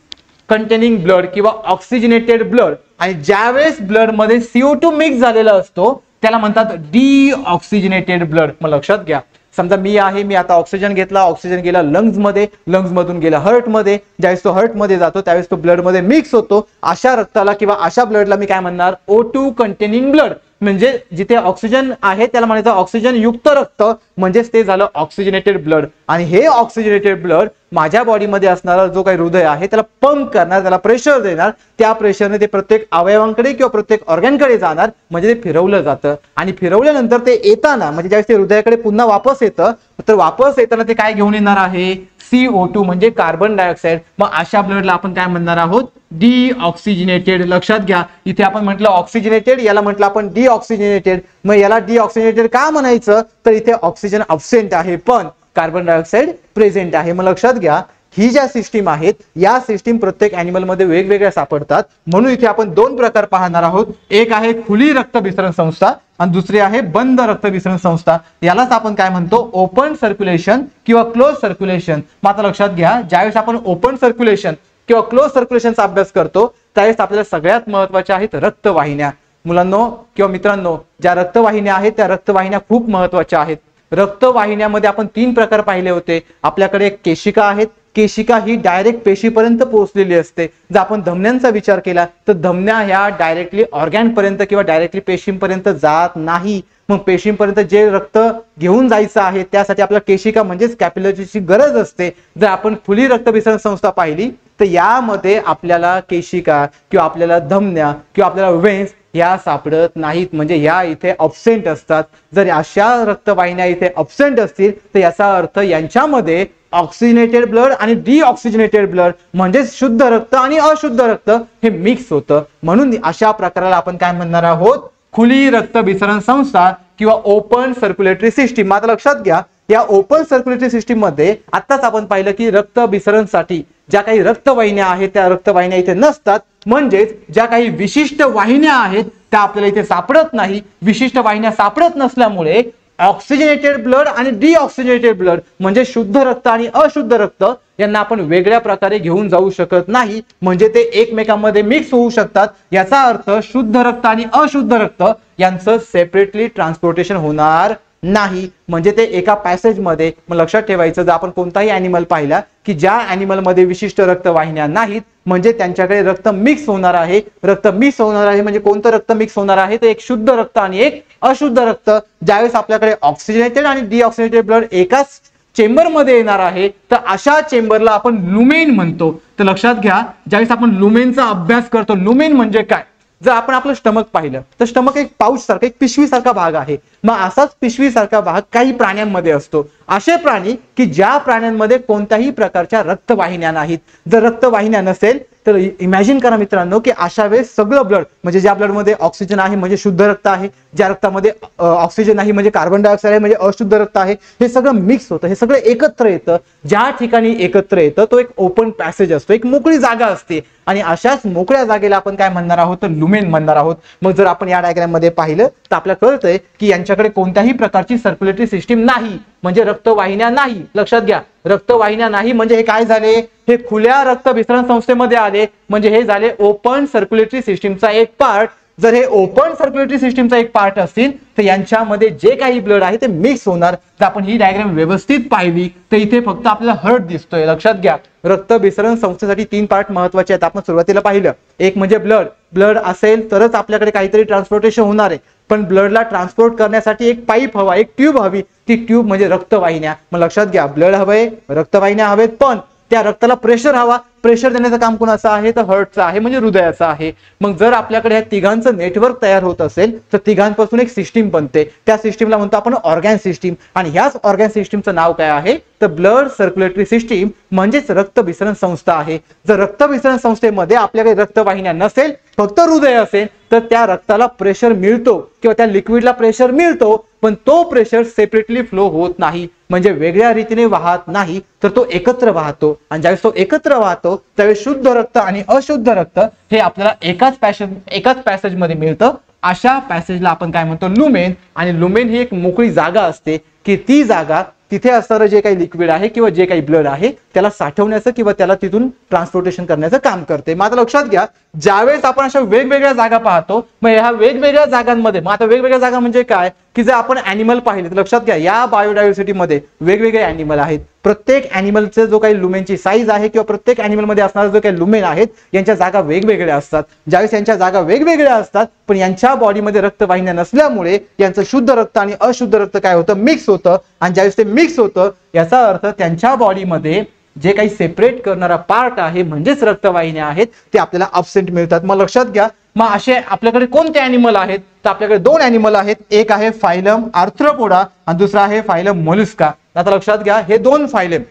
कंटेनिंग ब्लड किंवा ऑक्सिजनेटेड ब्लड, आणि ज्यावेळेस ब्लड मध्ये CO2 मिक्स झालेला असतो त्याला म्हणतात डीऑक्सिजनेटेड ब्लड. मग लक्षात घ्या, समजा मी आता ऑक्सिजन घेतला, ऑक्सिजन गेला लंग्स मध्ये, लंग्स मधून गेला हार्ट मध्ये, ज्यावेळेस तो हार्ट मध्ये जातो त्यावेळेस तो ब्लड मध्ये मिक्स होतो. अशा रक्ताला किंवा अशा ब्लडला मी काय म्हणणार? O2 containing blood. म्हणजे जिथे ऑक्सिजन आहे त्याला म्हणायचं ऑक्सिजन युक्त रक्त, म्हणजेच ते झालं ऑक्सिजनेटेड ब्लड. आणि हे ऑक्सिजनेटेड ब्लड माझ्या बॉडीमध्ये असणारा जो काही हृदय आहे त्याला पंप करणार, त्याला प्रेशर देणार, त्या प्रेशरने ते प्रत्येक अवयवांकडे किंवा प्रत्येक ऑर्गॅनकडे जाणार, म्हणजे ते फिरवलं जातं. आणि फिरवल्यानंतर ते येताना म्हणजे ज्यावेळेस ते हृदयाकडे पुन्हा वापस येतं तर वापस येताना ते काय घेऊन येणार आहे? CO2 म्हणजे कार्बन डायऑक्साईड. मग अशा ब्लडला आपण काय म्हणणार आहोत? डीऑक्सिजनेटेड. लक्षात घ्या, इथे आपण म्हटलं ऑक्सिजनेटेड, याला म्हटलं आपण डीऑक्सिजनेटेड. मग याला डीऑक्सिजनेटेड का म्हणायचं? तर इथे ऑक्सिजन अब्सेंट आहे पण कार्बन डायऑक्साईड प्रेझेंट आहे. मग लक्षात घ्या, ही ज्या सिस्टीम आहेत या सिस्टीम प्रत्येक ॲनिमल मध्ये वेगवेगळ्या सापडतात. म्हणून इथे आपण दोन प्रकार पाहणार आहोत. एक आहे खुली रक्तभिसरण संस्था आणि दुसरी आहे बंद रक्तभिसरण संस्था. यालाच आपण काय म्हणतो? ओपन सर्क्युलेशन किंवा क्लोज सर्क्युलेशन. मात्र लक्षात घ्या, ज्यावेळेस आपण ओपन सर्क्युलेशन किंवा क्लोज सर्क्युलेशनचा अभ्यास करतो त्यावेळेस आपल्याला सगळ्यात महत्त्वाच्या आहेत रक्तवाहिन्या. मुलांनो किंवा मित्रांनो, ज्या रक्तवाहिन्या आहेत त्या रक्तवाहिन्या खूप महत्त्वाच्या आहेत. रक्तवाहिन्यामध्ये आपण तीन प्रकार पाहिले होते. आपल्याकडे केशिका आहेत. केशिका ही डायरेक्ट पेशीपर्यंत पोहोचलेली असते. जर आपण धमन्यांचा विचार केला तर धमन्या ह्या डायरेक्टली ऑर्गॅन पर्यंत किंवा डायरेक्टली पेशींपर्यंत जात नाही. मग पेशींपर्यंत जे रक्त घेऊन जायचं आहे त्यासाठी आपल्याला केशिका म्हणजेच कॅपिलरीची गरज असते. जर आपण खुली रक्तभिसरण संस्था पाहिली तर यामध्ये आपल्याला केशिका किंवा आपल्याला धमन्या किंवा आपल्याला वेन्स ह्या सापडत नाहीत, म्हणजे ह्या इथे अब्सेंट असतात. जर अशा रक्तवाहिन्या इथे अब्सेंट असतील तर याचा अर्थ यांच्यामध्ये ऑक्सिजनेटेड ब्लड आणि डीऑक्सिजनेटेड ब्लड म्हणजे शुद्ध रक्त आणि अशुद्ध रक्त हे मिक्स होतं. म्हणून अशा प्रकाराला आपण काय म्हणणार आहोत? खुली रक्तभिसरण संस्था किंवा ओपन सर्क्युलेटरी सिस्टीम. मात्र लक्षात घ्या, या ओपन सर्क्युलेटरी सिस्टीम मध्ये आताच आपण पाहिलं की रक्तभिसरणसाठी ज्या काही रक्तवाहिन्या आहेत त्या रक्तवाहिन्या इथे नसतात. म्हणजेच ज्या काही विशिष्ट वाहिन्या आहेत त्या आपल्याला इथे सापडत नाही. विशिष्ट वाहिन्या सापडत नसल्यामुळे ऑक्सिजनेटेड ब्लड आणि डीऑक्सिजनेटेड ब्लड म्हणजे शुद्ध रक्त आणि अशुद्ध रक्त यांना आपण वेगळ्या प्रकारे घेऊन जाऊ शकत नाही. म्हणजे ते एकमेकांमध्ये मिक्स होऊ शकतात. याचा अर्थ शुद्ध रक्त आणि अशुद्ध रक्त यांचं सेपरेटली ट्रान्सपोर्टेशन होणार नाही. म्हणजे ते एका पॅसेज मध्ये. मग लक्षात ठेवायचं, जर आपण कोणताही ॲनिमल पाहिला की ज्या ॲनिमल मध्ये विशिष्ट रक्तवाहिन्या नाहीत म्हणजे त्यांच्याकडे रक्त मिक्स होणार आहे. रक्त मिक्स होणार आहे म्हणजे कोणतं रक्त मिक्स होणार आहे? तर एक शुद्ध रक्त आणि एक अशुद्ध रक्त. ज्यावेळेस आपल्याकडे ऑक्सिजनेटेड आणि डीऑक्सिजनेटेड ब्लड एकाच चेंबरमध्ये येणार आहे, तर अशा चेंबरला आपण लुमेन म्हणतो. तर लक्षात घ्या, ज्यावेळेस आपण लुमेनचा अभ्यास करतो, लुमेन म्हणजे काय, जर आपण आपलं स्टमक पाहिलं तर स्टमक एक पाऊच सारखा, एक पिशवीसारखा भाग आहे. मग असाच पिशवीसारखा भाग काही प्राण्यांमध्ये असतो. असे प्राणी की ज्या प्राण्यांमध्ये कोणत्याही प्रकारच्या रक्तवाहिन्या नाहीत. जर रक्तवाहिन्या नसेल तर इमॅजिन करा मित्रांनो की अशा वेळेस सगळं ब्लड, म्हणजे ज्या ब्लडमध्ये ऑक्सिजन आहे म्हणजे शुद्ध रक्त आहे, ज्या रक्तामध्ये ऑक्सिजन नाही म्हणजे कार्बन डायऑक्साइड आहे म्हणजे अशुद्ध रक्त आहे, हे सगळं मिक्स होतं, हे सगळं एकत्र येतं. ज्या ठिकाणी एकत्र येतं तो एक ओपन पॅसेज असतो, एक मोकळी जागा असते, आणि अशाच मोकळ्या जागेला आपण काय म्हणणार आहोत, तर लुमेन म्हणणार आहोत. मग जर आपण या डायग्राम मध्ये पाहिलं तर आपल्याला कळतंय की यांच्याकडे कोणत्याही प्रकारची सर्क्युलेटरी सिस्टीम नाही, म्हणजे रक्तवाहिन्या नाही. लक्षात घ्या, रक्तवाहिन्या नाही म्हणजे हे काय झाले, हे खुल्या रक्त विसरण संस्थेमध्ये आले, म्हणजे हे झाले ओपन सर्क्युलेटरी सिस्टीमचा एक पार्ट. जर हे ओपन सर्क्युलेटरी सिस्टीमचा एक पार्ट असतील तर यांच्यामध्ये जे काही ब्लड आहे ते मिक्स होणार. जर आपण ही डायग्राम व्यवस्थित पाहिली तर इथे फक्त आपल्याला हर्ट दिसतोय. लक्षात घ्या, रक्त विसरण संस्थेसाठी 3 पार्ट महत्वाचे आहेत. आपण सुरुवातीला पाहिलं, एक म्हणजे ब्लड. ब्लड असेल तरच आपल्याकडे काहीतरी ट्रान्सपोर्टेशन होणार आहे, पण ब्लडला ट्रान्सपोर्ट करण्यासाठी एक पाईप हवा, एक ट्यूब हवी. ती ट्यूब म्हणजे रक्तवाहिन्या. मग लक्षात घ्या, ब्लड हवंय, रक्तवाहिन्या हवेत, पण त्या रक्ताला प्रेशर हवा. प्रेशर देण्याचं काम कोणाचं आहे, तर हार्टचं आहे, म्हणजे हृदयाचं आहे. मग जर आपल्याकडे या तिघांचं नेटवर्क तयार होत असेल तर तिघांपासून एक सिस्टीम बनते. त्या सिस्टीमला म्हणतो आपण ऑर्गॅन सिस्टीम, आणि ह्याच ऑर्गॅन सिस्टीमचं नाव काय आहे, तर ब्लड सर्क्युलेटरी सिस्टीम, म्हणजेच रक्त विसरण संस्था आहे. जर रक्त विसरण संस्थेमध्ये आपल्याकडे रक्तवाहिन्या नसेल, फक्त हृदय असेल, तर त्या रक्ताला प्रेशर मिळतो किंवा त्या लिक्विडला प्रेशर मिळतो, पण तो प्रेशर सेपरेटली फ्लो होत नाही, म्हणजे वेगळ्या रीतीने वाहत नाही, तर तो एकत्र वाहतो. आणि ज्यावेळेस तो एकत्र वाहतो त्यावेळेस शुद्ध रक्त आणि अशुद्ध रक्त हे आपल्याला एकाच पॅसेज मध्ये मिळतं. अशा पॅसेजला आपण काय म्हणतो, लुमेन. आणि लुमेन ही एक मोकळी जागा असते की ती जागा तिथे असणारं जे काही लिक्विड आहे किंवा जे काही ब्लड आहे त्याला साठवण्याचं किंवा त्याला तिथून ट्रान्सपोर्टेशन करण्याचं काम करते. मग आता लक्षात घ्या, ज्यावेळेस आपण अशा वेगवेगळ्या जागा पाहतो, मग ह्या वेगवेगळ्या जागांमध्ये, मग आता वेगवेगळ्या जागा म्हणजे काय, की जर आपण ॲनिमल पाहिले तर लक्षात घ्या, या बायोडायव्हर्सिटी मध्ये वेगवेगळे ॲनिमल आहेत. प्रत्येक ॲनिमलचे जो काही लुमेनची साईज आहे किंवा प्रत्येक ॲनिमल मध्ये असणारे जो काही लुमेन आहेत यांच्या जागा वेगवेगळ्या असतात. ज्यावेळेस यांच्या जागा वेगवेगळ्या असतात पण यांच्या बॉडीमध्ये रक्तवाहिन्या नसल्यामुळे यांचं शुद्ध रक्त आणि अशुद्ध रक्त काय होतं, मिक्स होतं. आणि ज्यावेळेस ते मिक्स होतं याचा अर्थ त्यांच्या बॉडीमध्ये जे काही सेपरेट करणारा पार्ट आहे म्हणजेच रक्तवाहिन्या आहेत ते आपल्याला अब्सेंट मिळतात. मग लक्षात घ्या, मग असे आपल्याकडे कोणते ॲनिमल आहेत, तर आपल्याकडे 2 ॲनिमल आहेत. एक आहे फायलम आर्थ्रोपोडा आणि दुसरा आहे फायलम मोलस्का. आता लक्षात घ्या, हे 2 फायलम,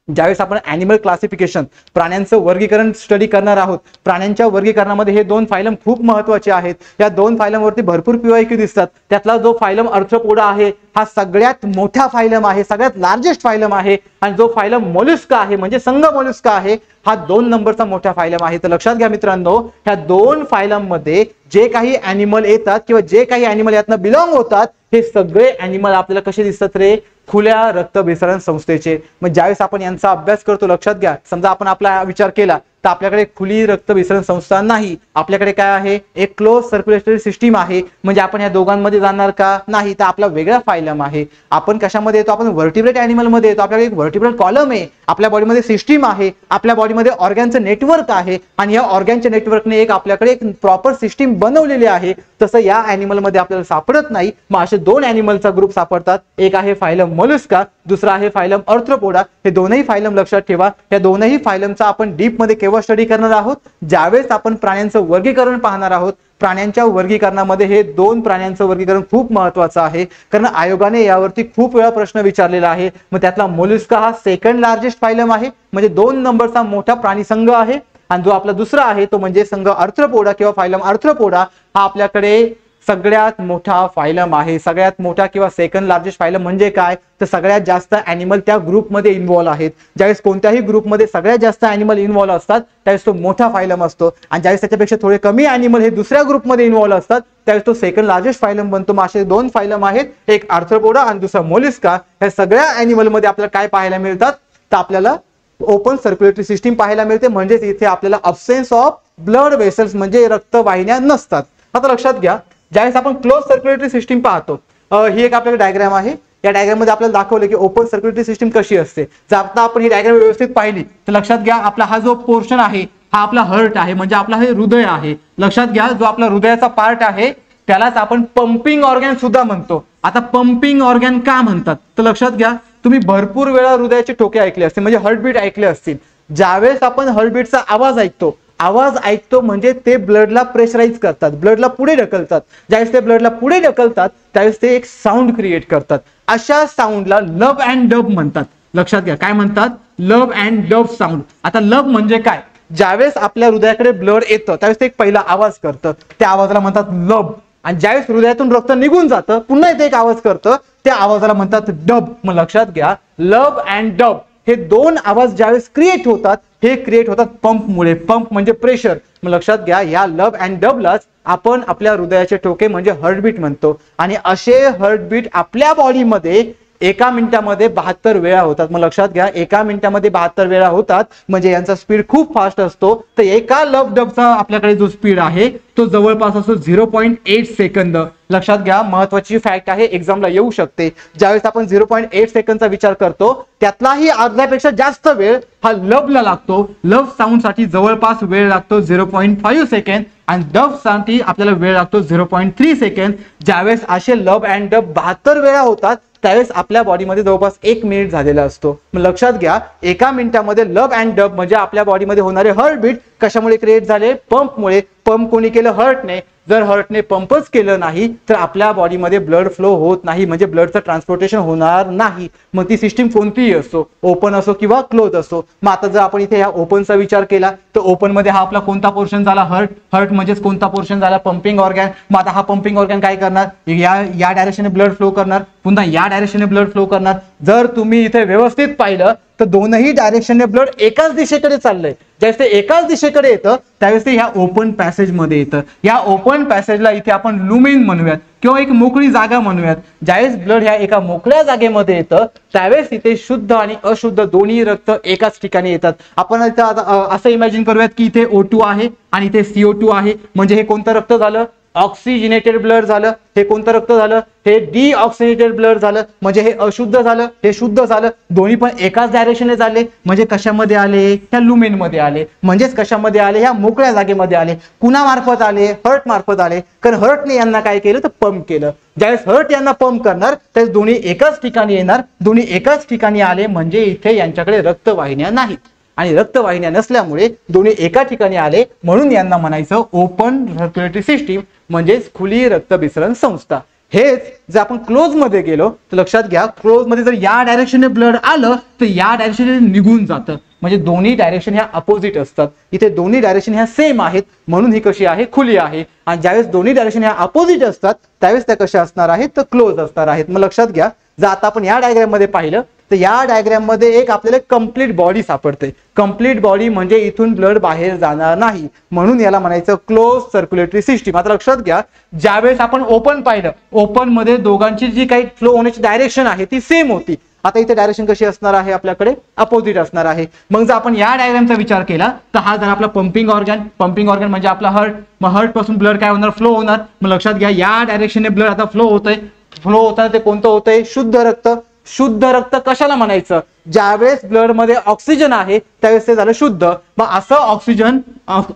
ज्यावेळेस आपण ॲनिमल क्लासिफिकेशन, प्राण्यांचं वर्गीकरण स्टडी करणार आहोत, प्राण्यांच्या वर्गीकरणामध्ये हे 2 फायलम खूप महत्वाचे आहेत. या 2 फायलमवरती भरपूर PYQ दिसतात. त्यातला जो फायलम आर्थ्रोपोडा आहे हा सगळ्यात मोठा फायलम आहे, सगळ्यात लार्जेस्ट फायलम आहे. आणि जो फायलम मोलस्का आहे म्हणजे संघ मोलस्का आहे, हा 2 नंबरचा मोठा फायलम आहे. तर लक्षात घ्या मित्रांनो, ह्या 2 फायलम मध्ये जे काही ॲनिमल येतात किंवा जे काही ॲनिमल यातनं बिलॉंग होतात हे सगळे ॲनिमल आपल्याला कसे दिसतात रे, खुल्या रक्त विसरण संस्थेचे. मग ज्यावेळेस आपण यांचा अभ्यास करतो, लक्षात घ्या, समजा आपण आपला विचार केला तर आपल्याकडे खुली रक्त विसरण संस्था नाही, आपल्याकडे काय आहे, एक क्लोज सर्क्युलेटरी सिस्टीम आहे. म्हणजे आपण या दोघांमध्ये जाणार का, नाही, तर आपला वेगळा फायलम आहे. आपण कशामध्ये येतो, आपण व्हर्टिब्रेट ॲनिमल मध्ये येतो. आपल्याकडे एक व्हर्टिब्रल कॉलम आहे, आपल्या बॉडीमध्ये सिस्टीम आहे, आपल्या बॉडीमध्ये ऑर्गॅनचं नेटवर्क आहे, आणि या ऑर्गॅनच्या नेटवर्कने एक आपल्याकडे एक प्रॉपर सिस्टीम बनवलेली आहे. तसं या ॲनिमल मध्ये आपल्याला सापडत नाही. मग असे 2 ॲनिमलचा ग्रुप सापडतात, एक आहे फायलम मोलस्का, दुसरा आहे फायलम आर्थ्रोपोडा. हे दोनही फायलम लक्षात ठेवा. या दोनही फायलमचा आपण डीप मध्ये केव्हा स्टडी करणार आहोत, ज्यावेळेस आपण प्राण्यांचं वर्गीकरण पाहणार आहोत. प्राण्यांच्या वर्गीकरणामध्ये हे 2 प्राण्यांचं वर्गीकरण खूप महत्वाचं आहे, कारण आयोगाने यावरती खूप वेळा प्रश्न विचारलेला आहे. मग त्यातला मोलस्का हा सेकंड लार्जेस्ट फायलम आहे, म्हणजे 2 नंबरचा मोठा प्राणी संघ आहे. आणि जो आपला दुसरा आहे तो म्हणजे संघ आर्थ्रोपोडा किंवा फायलम आर्थ्रोपोडा, हा आपल्याकडे सगळ्यात मोठा फायलम आहे. सगळ्यात मोठा किंवा सेकंड लार्जेस्ट फायलम म्हणजे काय, तर सगळ्यात जास्त ॲनिमल त्या ग्रुपमध्ये इन्व्हॉल्व आहेत. ज्यावेळेस कोणत्याही ग्रुपमध्ये सगळ्यात जास्त ॲनिमल इन्व्हॉल्व असतात त्यावेळेस तो मोठा फायलम असतो, आणि ज्यावेळेस त्याच्यापेक्षा थोडे कमी ॲनिमल हे दुसऱ्या ग्रुपमध्ये इन्व्हॉल्व असतात त्यावेळेस तो सेकंड लार्जेस्ट फायलम बनतो. मग असे 2 फायलम आहेत, एक आर्थ्रोपोडा आणि दुसरा मोलस्का. ह्या सगळ्या ॲनिमलमध्ये आपल्याला काय पाहायला मिळतात, तर आपल्याला ओपन सर्क्युलेटरी सिस्टीम पाहायला मिळते, म्हणजेच इथे आपल्याला अब्सेन्स ऑफ ब्लड वेसल्स म्हणजे रक्तवाहिन्या नसतात. आता लक्षात घ्या, ज्यावेळेस आपण क्लोज सर्क्युलेटरी सिस्टीम पाहतो, ही एक आपल्याला डायग्राम आहे. या डायग्राम मध्ये आपल्याला दाखवलं की ओपन सर्क्युलेटरी सिस्टीम कशी असते. जर आता आपण ही डायग्राम व्यवस्थित पाहिली तर लक्षात घ्या, आपला हा जो पोर्शन आहे हा आपला हार्ट आहे, म्हणजे आपला हे हृदय आहे. लक्षात घ्या, जो आपला हृदयाचा पार्ट आहे त्यालाच आपण पंपिंग ऑर्गॅन सुद्धा म्हणतो. आता पंपिंग ऑर्गॅन का म्हणतात, तर लक्षात घ्या, तुम्ही भरपूर वेळा हृदयाचे ठोके ऐकले असतील, म्हणजे हार्टबीट ऐकले असतील. ज्यावेळेस आपण हार्टबीटचा आवाज ऐकतो म्हणजे ते ब्लडला प्रेशराईज करतात, ब्लडला पुढे ढकलतात. ज्यावेळेस ते ब्लडला पुढे ढकलतात त्यावेळेस ते एक साऊंड क्रिएट करतात. अशा साऊंडला लव अँड डब म्हणतात. लक्षात घ्या, काय म्हणतात? लव अँड डब साऊंड. आता लव म्हणजे काय? ज्यावेळेस आपल्या हृदयाकडे ब्लड येतं त्यावेळेस ते एक पहिला आवाज करतं, त्या आवाजाला म्हणतात लब. आणि ज्यावेळेस हृदयातून रक्त निघून जातं पुन्हा इथे एक आवाज करतं, त्या आवाजाला म्हणतात डब. मग लक्षात घ्या, लव अँड डब हे दोन आवाज ज्यावेळेस क्रिएट होतात, हे क्रिएट होतात पंपमुळे. पंप म्हणजे प्रेशर. मग लक्षात घ्या, या लव अँड डबलाच आपण आपल्या हृदयाचे ठोके म्हणजे हार्टबीट म्हणतो. आणि असे हार्टबीट आपल्या बॉडीमध्ये एका मिनिटामध्ये 72 वेळा होतात. मग लक्षात घ्या, एका मिनिटामध्ये 72 वेळा होतात म्हणजे यांचा स्पीड खूप फास्ट असतो. तर एका लव डबचा आपल्याकडे जो स्पीड आहे तो जवळपास असतो 0.8 सेकंद. लक्षात घ्या, महत्वाची फॅक्ट आहे, एक्झामला येऊ शकते. ज्यावेळेस आपण 0.8 सेकंदचा विचार करतो त्यातलाही अर्ध्यापेक्षा जास्त वेळ हा लवला लागतो. लव साऊंड साठी जवळपास वेळ लागतो 0.5 सेकंद आणि डब साठी आपल्याला वेळ लागतो 0.3 सेकंद. ज्यावेळेस असे लव अँड डब 72 वेळा होतात त्यावेळेस आपल्या बॉडीमध्ये जवळपास 1 मिनिट झालेला असतो. मग लक्षात घ्या, एका मिनिटामध्ये लव अँड डब म्हणजे आपल्या बॉडीमध्ये होणारे हार्टबीट कशामुळे क्रिएट झाले? पंपमुळे. पंप कोणी केलं? हार्टने. जर हार्टने पंपच केलं नाही तर आपल्या बॉडीमध्ये ब्लड फ्लो होत नाही, म्हणजे ब्लडचं ट्रान्सपोर्टेशन होणार नाही. मग ती सिस्टीम कोणतीही असो, ओपन असो किंवा क्लोज असो. मग आता जर आपण इथे ह्या ओपनचा विचार केला तर ओपन मध्ये हा आपला कोणता पोर्शन झाला? हार्ट. हार्ट म्हणजेच कोणता पोर्शन झाला? Pumping organ. मग आता हा पंपिंग ऑर्गॅन काय करणार? या डायरेक्शनने ब्लड फ्लो करणार, पुन्हा या डायरेक्शनने ब्लड फ्लो करणार. जर तुम्ही इथे व्यवस्थित पाहिलं तर दोनही डायरेक्शनने ब्लड एकाच दिशेकडे चाललंय. ज्यावेळेस ते एकाच दिशेकडे येतं त्यावेळेस ते ह्या ओपन पॅसेज मध्ये येतं. या ओपन पॅसेजला इथे आपण लुमेन म्हणूयात किंवा एक मोकळी जागा म्हणूयात. ज्यावेळेस ब्लड ह्या एका मोकळ्या जागेमध्ये येतं त्यावेळेस इथे शुद्ध आणि अशुद्ध दोन्ही रक्त एकाच ठिकाणी येतात. आपण असं इमॅजिन करूयात की इथे O2 आहे आणि इथे CO2 आहे. म्हणजे हे कोणतं रक्त झालं? ऑक्सिजनेटेड ब्लड झालं. हे कोणतं रक्त झालं? हे डिऑक्सिजनेटेड ब्लड झालं. म्हणजे हे अशुद्ध झालं, हे शुद्ध झालं. दोन्ही पण एकाच डायरेक्शनने झाले. म्हणजे कशामध्ये आले? ह्या लुमेन मध्ये आले. म्हणजेच कशामध्ये आले? ह्या मोकळ्या जागेमध्ये आले. कुणा मार्फत आले? हर्ट मार्फत आले. कारण हर्टने यांना काय केलं तर पंप केलं. ज्यावेळेस हर्ट यांना पंप करणार त्यावेळेस दोन्ही एकाच ठिकाणी येणार. दोन्ही एकाच ठिकाणी आले म्हणजे इथे यांच्याकडे रक्तवाहिन्या नाहीत आणि रक्तवाहिन्या नसल्यामुळे दोन्ही एका ठिकाणी आले, म्हणून यांना म्हणायचं ओपन सर्क्युलेटरी सिस्टीम म्हणजेच खुली रक्तभिसरण संस्था. हेच जर आपण क्लोज मध्ये गेलो तर लक्षात घ्या, क्लोज मध्ये जर या डायरेक्शनने ब्लड आलं तर या डायरेक्शनने निघून जातं. म्हणजे दोन्ही डायरेक्शन ह्या अपोजिट असतात. इथे दोन्ही डायरेक्शन ह्या सेम आहेत म्हणून ही कशी आहे? खुली आहे. आणि ज्यावेळेस दोन्ही डायरेक्शन ह्या अपोजिट असतात त्यावेळेस त्या कशा असणार आहेत? तर क्लोज असणार आहेत. मग लक्षात घ्या, जर आता आपण या डायग्राम मध्ये पाहिलं तर या डायग्राम मध्ये एक आपल्याला कंप्लीट बॉडी सापडते. कंप्लीट बॉडी म्हणजे इथून ब्लड बाहेर जाणार नाही म्हणून याला म्हणायचं क्लोज सर्क्युलेटरी सिस्टीम. आता लक्षात घ्या, ज्यावेळेस आपण ओपन पाहिलं, ओपन मध्ये दोघांची जी काही फ्लो होण्याची डायरेक्शन आहे ती सेम होती. आता इथे डायरेक्शन कशी असणार आहे? आपल्याकडे अपोजिट असणार आहे. मग जर आपण या डायग्रामचा विचार केला तर हा जर आपला पंपिंग ऑर्गन म्हणजे आपला हार्ट. मग हार्ट पासून ब्लड काय होणार? फ्लो होणार. मग लक्षात घ्या, या डायरेक्शनने ब्लड आता फ्लो होतंय. फ्लो होताना ते कोणतं होतंय? शुद्ध रक्त. शुद्ध रक्त कशाला म्हणायचं? ज्यावेळेस ब्लड मध्ये ऑक्सिजन आहे त्यावेळेस ते झालं शुद्ध. मग असं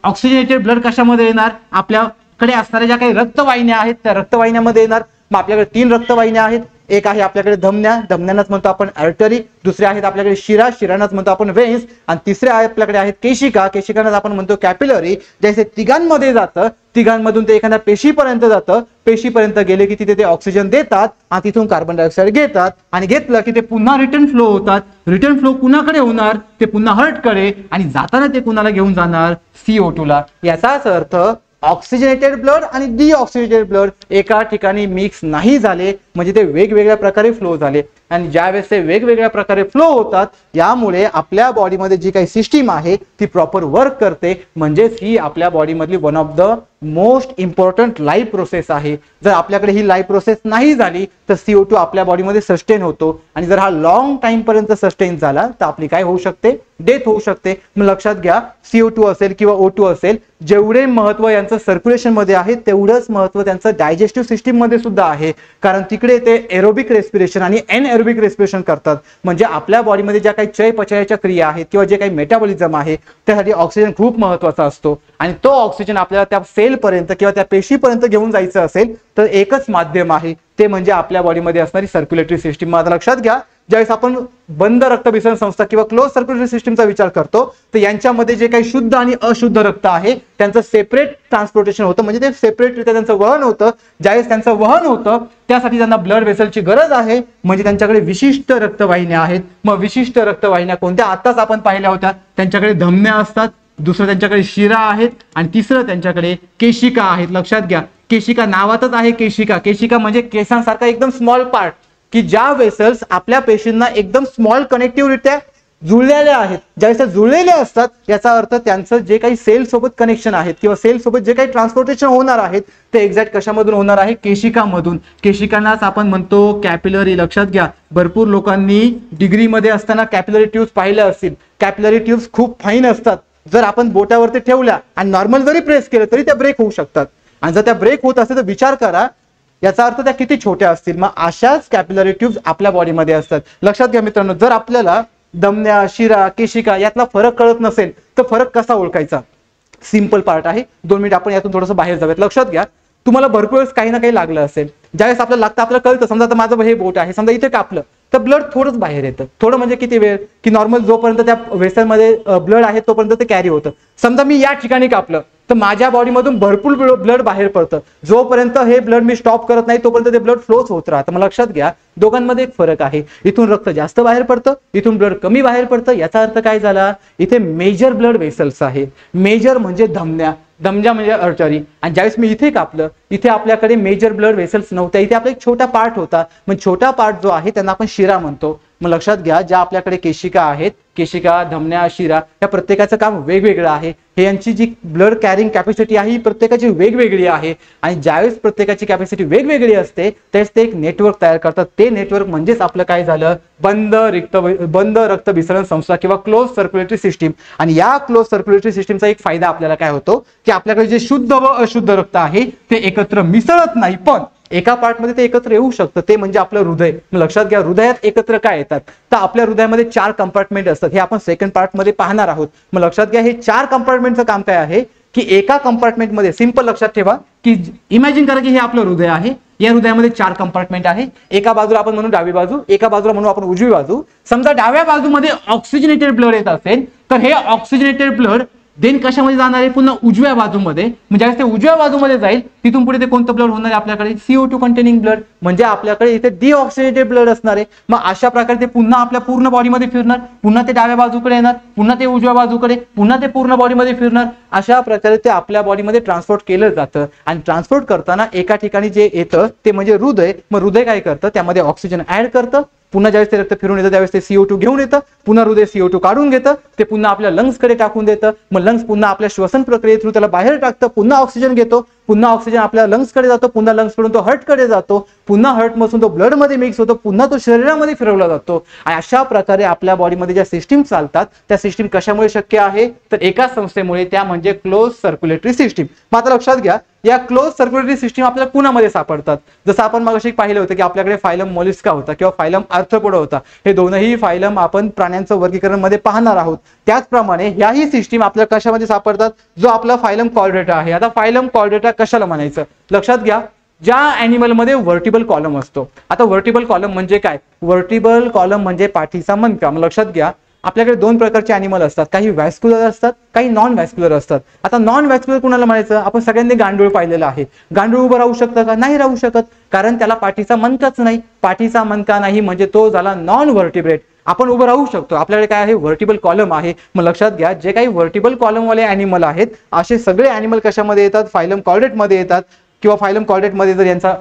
ऑक्सिजनेटेड ब्लड कशामध्ये येणार? आपल्याकडे असणाऱ्या ज्या काही रक्तवाहिन्या आहेत त्या रक्तवाहिन्यामध्ये येणार. मग आपल्याकडे 3 रक्तवाहिन्या आहेत. एक आहे आपल्याकडे धमन्याच म्हणतो आपण आर्टरी. दुसरे आहेत आपल्याकडे शिरांनाच म्हणतो आपण वेन्स. आणि तिसरे आपल्याकडे आहेत केशिकांनाच आपण म्हणतो कॅपिलरी. जैसे तिघांमध्ये जातं, तिघांमधून ते एखाद्या पेशीपर्यंत जातं. पेशीपर्यंत गेले की तिथे ते ऑक्सिजन देतात आणि तिथून कार्बन डायऑक्साईड घेतात आणि घेतलं की ते पुन्हा रिटर्न फ्लो होतात. रिटर्न फ्लो कुणाकडे होणार? ते पुन्हा हार्टकडे. आणि जाताना ते कुणाला घेऊन जाणार? CO2 ला. याचाच अर्थ ऑक्सिजनेटेड ब्लड आणि डिऑक्सिजनेटेड ब्लड एका ठिकाणी मिक्स नाही झाले म्हणजे ते वेगवेगळ्या प्रकारे फ्लो झाले. आणि ज्यावेळेस ते वेगवेगळ्या प्रकारे फ्लो होतात यामुळे आपल्या बॉडीमध्ये जी काही सिस्टीम आहे ती प्रॉपर वर्क करते. म्हणजेच ही आपल्या बॉडीमधली one of the most important life process आहे. जर आपल्याकडे ही लाईफ प्रोसेस नाही झाली तर CO2 आपल्या बॉडीमध्ये सस्टेन होतो आणि जर हा लॉंग टाइम पर्यंत सस्टेन झाला तर आपली काय होऊ शकते? डेथ होऊ शकते. मग लक्षात घ्या, CO2 असेल किंवा O2 असेल, जेवढे महत्व यांचं सर्क्युलेशन मध्ये आहे तेवढंच महत्व त्यांचं डायजेस्टिव्ह सिस्टीम मध्ये सुद्धा आहे. कारण तिकडे ते एरोबिक रेस्पिरेशन आणि एनएरोबिक रेस्पिरेशन करतात. म्हणजे आपल्या बॉडीमध्ये ज्या काही चयापचयाच्या क्रिया आहेत किंवा जे काही मेटाबॉलिझम आहे त्यासाठी ऑक्सिजन खूप महत्वाचा असतो. आणि तो ऑक्सिजन आपल्याला त्या सेल पर्यंत किंवा त्या पेशीपर्यंत घेऊन जायचं असेल तर एकच माध्यम आहे, ते म्हणजे आपल्या बॉडीमध्ये असणारी सर्क्युलेटरी सिस्टीम. माझं लक्षात घ्या, ज्यावेळेस आपण बंद रक्तभिसरण संस्था किंवा क्लोज सर्क्युलेटरी सिस्टीमचा विचार करतो तर यांच्यामध्ये जे काही शुद्ध आणि अशुद्ध रक्त आहे त्यांचं सेपरेट ट्रान्सपोर्टेशन होतं, म्हणजे ते सेपरेटरित्या त्यांचं वहन होतं. ज्यावेळेस त्यांचं वहन होतं त्यासाठी त्यांना ब्लड वेसलची गरज आहे, म्हणजे त्यांच्याकडे विशिष्ट रक्तवाहिन्या आहेत. मग विशिष्ट रक्तवाहिन्या कोणत्या? आताच आपण पाहिल्या होत्या. त्यांच्याकडे धमन्या असतात, दुसरं त्यांच्याकडे शिरा आहेत आणि तिसरं त्यांच्याकडे केशिका आहेत. लक्षात घ्या, केशिका नावातच आहे केशिका. केशिका म्हणजे केसांसारखा एकदम स्मॉल पार्ट, की ज्या वेसल्स आपल्या पेशींना एकदम स्मॉल कनेक्टिव्हरित्या जुळलेल्या आहेत. ज्यावेळेस त्या जुळलेल्या असतात याचा अर्थ त्यांचं जे काही सेल सोबत कनेक्शन आहेत किंवा सेल सोबत जे काही ट्रान्सपोर्टेशन होणार आहेत ते एक्झॅक्ट कशामधून होणार आहे? केशिकामधून. केशिकांनाच आपण म्हणतो कॅपिलरी. लक्षात घ्या, भरपूर लोकांनी डिग्रीमध्ये असताना कॅपिलरी ट्यूब्स पाहिल्या असतील. कॅपिलरी ट्यूब्स खूप फाईन असतात. जर आपण बोटावरती ठेवल्या आणि नॉर्मल जरी प्रेस केलं तरी त्या ब्रेक होऊ शकतात. आणि जर त्या ब्रेक होत असेल तर विचार करा याचा अर्थ त्या किती छोट्या असतील. मग अशाच कॅपिलरी ट्यूब्स आपल्या बॉडीमध्ये असतात. लक्षात घ्या मित्रांनो, जर आपल्याला धमन्या, शिरा, केशिका यातला फरक कळत नसेल तर फरक कसा ओळखायचा? सिंपल पार्ट आहे. 2 मिनिट आपण यातून थोडंसं बाहेर जाऊयात. लक्षात घ्या, तुम्हाला भरपूर वेळेस काही ना काही लागलं असेल. ज्यावेळेस आपल्याला लागतं आपल्याला कळतं, समजा आता माझं हे बोट आहे, समजा इथे कापलं तर ब्लड थोडंच बाहेर येतं. थोडं म्हणजे किती वेळ? की नॉर्मल जोपर्यंत त्या वेसलमध्ये ब्लड आहे तोपर्यंत ते कॅरी होतं. समजा मी या ठिकाणी कापलं तर माझ्या बॉडीमधून भरपूर ब्लड बाहेर पडतं. जोपर्यंत हे ब्लड मी स्टॉप करत नाही तोपर्यंत ते ब्लड फ्लोच होत राहतं. मग लक्षात घ्या, दोघांमध्ये एक फरक आहे. इथून रक्त जास्त बाहेर पडतं, इथून ब्लड कमी बाहेर पडतं. याचा अर्थ काय झाला? इथे मेजर ब्लड वेसल्स आहे. मेजर म्हणजे धमन्या, धमन्या म्हणजे अर्टरी. आणि ज्यावेळेस मी इथे कापलं, इथे आपल्याकडे मेजर ब्लड वेसल्स नव्हत्या, इथे आपला एक छोटा पार्ट होता. मग छोटा पार्ट जो आहे त्यांना आपण शिरा म्हणतो. मग लक्षात घ्या, ज्या आपल्याकडे केशिका आहेत, केशिका, धमन्या, शिरा या प्रत्येकाचं काम वेगवेगळं आहे. हे यांची जी ब्लड कॅरिंग कॅपॅसिटी आहे ही प्रत्येकाची वेगवेगळी आहे. आणि ज्यावेळेस प्रत्येकाची कॅपॅसिटी वेगवेगळी असते त्यावेळेस ते एक नेटवर्क तयार करतात. ते नेटवर्क म्हणजेच आपलं काय झालं? बंद रक्तभिसरण संस्था किंवा क्लोज सर्क्युलेटरी सिस्टीम. आणि या क्लोज सर्क्युलेटरी सिस्टीमचा एक फायदा आपल्याला काय होतो की आपल्याकडे जे शुद्ध व अशुद्ध रक्त आहे ते एकत्र मिसळत नाही, पण एका पार्टमध्ये ते एकत्र येऊ शकतं. ते म्हणजे आपलं हृदय. लक्षात घ्या, हृदयात एकत्र काय येतात? तर आपल्या हृदयामध्ये 4 कंपार्टमेंट असतात. हे आपण सेकंड पार्टमध्ये पाहणार आहोत. मग लक्षात घ्या, हे 4 कंपार्टमेंटचं काम काय आहे की एका कंपार्टमेंटमध्ये सिंपल लक्षात ठेवा की इमॅजिन करा की हे आपलं हृदय आहे. या हृदयामध्ये 4 कंपार्टमेंट आहे. एका बाजूला आपण म्हणू डावी बाजू, एका बाजूला म्हणू आपण उजवी बाजू. समजा डाव्या बाजूमध्ये ऑक्सिजनेटेड ब्लड येत असेल तर हे ऑक्सिजनेटेड ब्लड देन कशामध्ये जाणार आहे? पुन्हा उजव्या बाजूमध्ये. म्हणजे ते उजव्या बाजूमध्ये जाईल तिथून पुढे ते कोणतं ब्लड होणार आहे? आपल्याकडे CO2 कंटेनिंग ब्लड, म्हणजे आपल्याकडे इथे डिऑक्सिजनेटेड ब्लड असणार आहे. मग अशा प्रकारे ते पुन्हा आपल्या पूर्ण बॉडीमध्ये फिरणार, पुन्हा ते डाव्या बाजूकडे येणार, पुन्हा ते उजव्या बाजूकडे, पुन्हा ते पूर्ण बॉडीमध्ये फिरणार. अशा प्रकारे ते आपल्या बॉडीमध्ये ट्रान्सपोर्ट केलं जातं. आणि ट्रान्सपोर्ट करताना एका ठिकाणी जे येतं ते म्हणजे हृदय. मग हृदय काय करतं? त्यामध्ये ऑक्सिजन ऍड करतं. पुन्हा ज्यावेळेस ते रक्त फिरून येतं त्यावेळेस ते CO2 घेऊन येतं. पुन्हा हृदय CO2 काढून घेतं, ते पुन्हा आपल्या लंग्सकडे टाकून देतं. मग लंग्स पुन्हा आपल्या श्वसन प्रक्रिये थ्रू त्याला बाहेर टाकतं, पुन्हा ऑक्सिजन घेतो, पुन्हा ऑक्सिजन आपल्या लंग्सकडे जातो, पुन्हा लंग्सकडून तो हार्टकडे जातो, पुन्हा हार्टमधून तो ब्लडमध्ये मिक्स होतो, पुन्हा तो शरीरामध्ये फिरवला जातो. आणि अशा प्रकारे आपल्या बॉडीमध्ये ज्या सिस्टीम चालतात त्या सिस्टीम कशामुळे शक्य आहे? तर एका संस्थेमुळे, त्या म्हणजे क्लोज सर्क्युलेटरी सिस्टीम. मग आता लक्षात घ्या, या क्लोज सर्क्युलेटरी सिस्टीम आपल्याला कुणामध्ये सापडतात? जसं आपण मगाशी पाहिलं होतं की आपल्याकडे फायलम मोलिस्का होता किंवा फायलम आर्थ्रोपोडा होता. हे दोनही फायलम आपण प्राण्यांचं वर्गीकरण मध्ये पाहणार आहोत. त्याचप्रमाणे ह्याही सिस्टीम आपल्याला कशामध्ये सापडतात? जो आपला फायलम कॉर्डेटा आहे. आता फायलम कॉर्डेटा कशाला म्हणायचं? लक्षात घ्या, ज्या ॲनिमलमध्ये व्हर्टिबल कॉलम असतो. आता व्हर्टिबल कॉलम म्हणजे काय? व्हर्टिबल कॉलम म्हणजे पाठीचा मणका. लक्षात घ्या, आपल्याकडे 2 प्रकारचे ॲनिमल असतात. काही व्हॅस्क्युलर असतात, काही नॉन व्हॅस्क्युलर असतात. आता नॉन व्हॅस्क्युलर कुणाला म्हणायचं? आपण सगळ्यांनी गांडूळ पाहिलेलं आहे. गांडूळ उभं राहू शकतं का? नाही राहू शकत, कारण त्याला पाठीचा मणकाच नाही. पाठीचा मणका नाही म्हणजे तो झाला नॉन व्हर्टिब्रेट. आपण उभं राहू शकतो, आपल्याकडे काय आहे? व्हर्टिबल कॉलम आहे. मग लक्षात घ्या, जे काही व्हर्टिबल कॉलमवाले ॲनिमल आहेत असे सगळे ॲनिमल कशामध्ये येतात? फायलम कॉर्डेटमध्ये येतात. किंवा फायलम कॉर्डेटमध्ये जर यांचा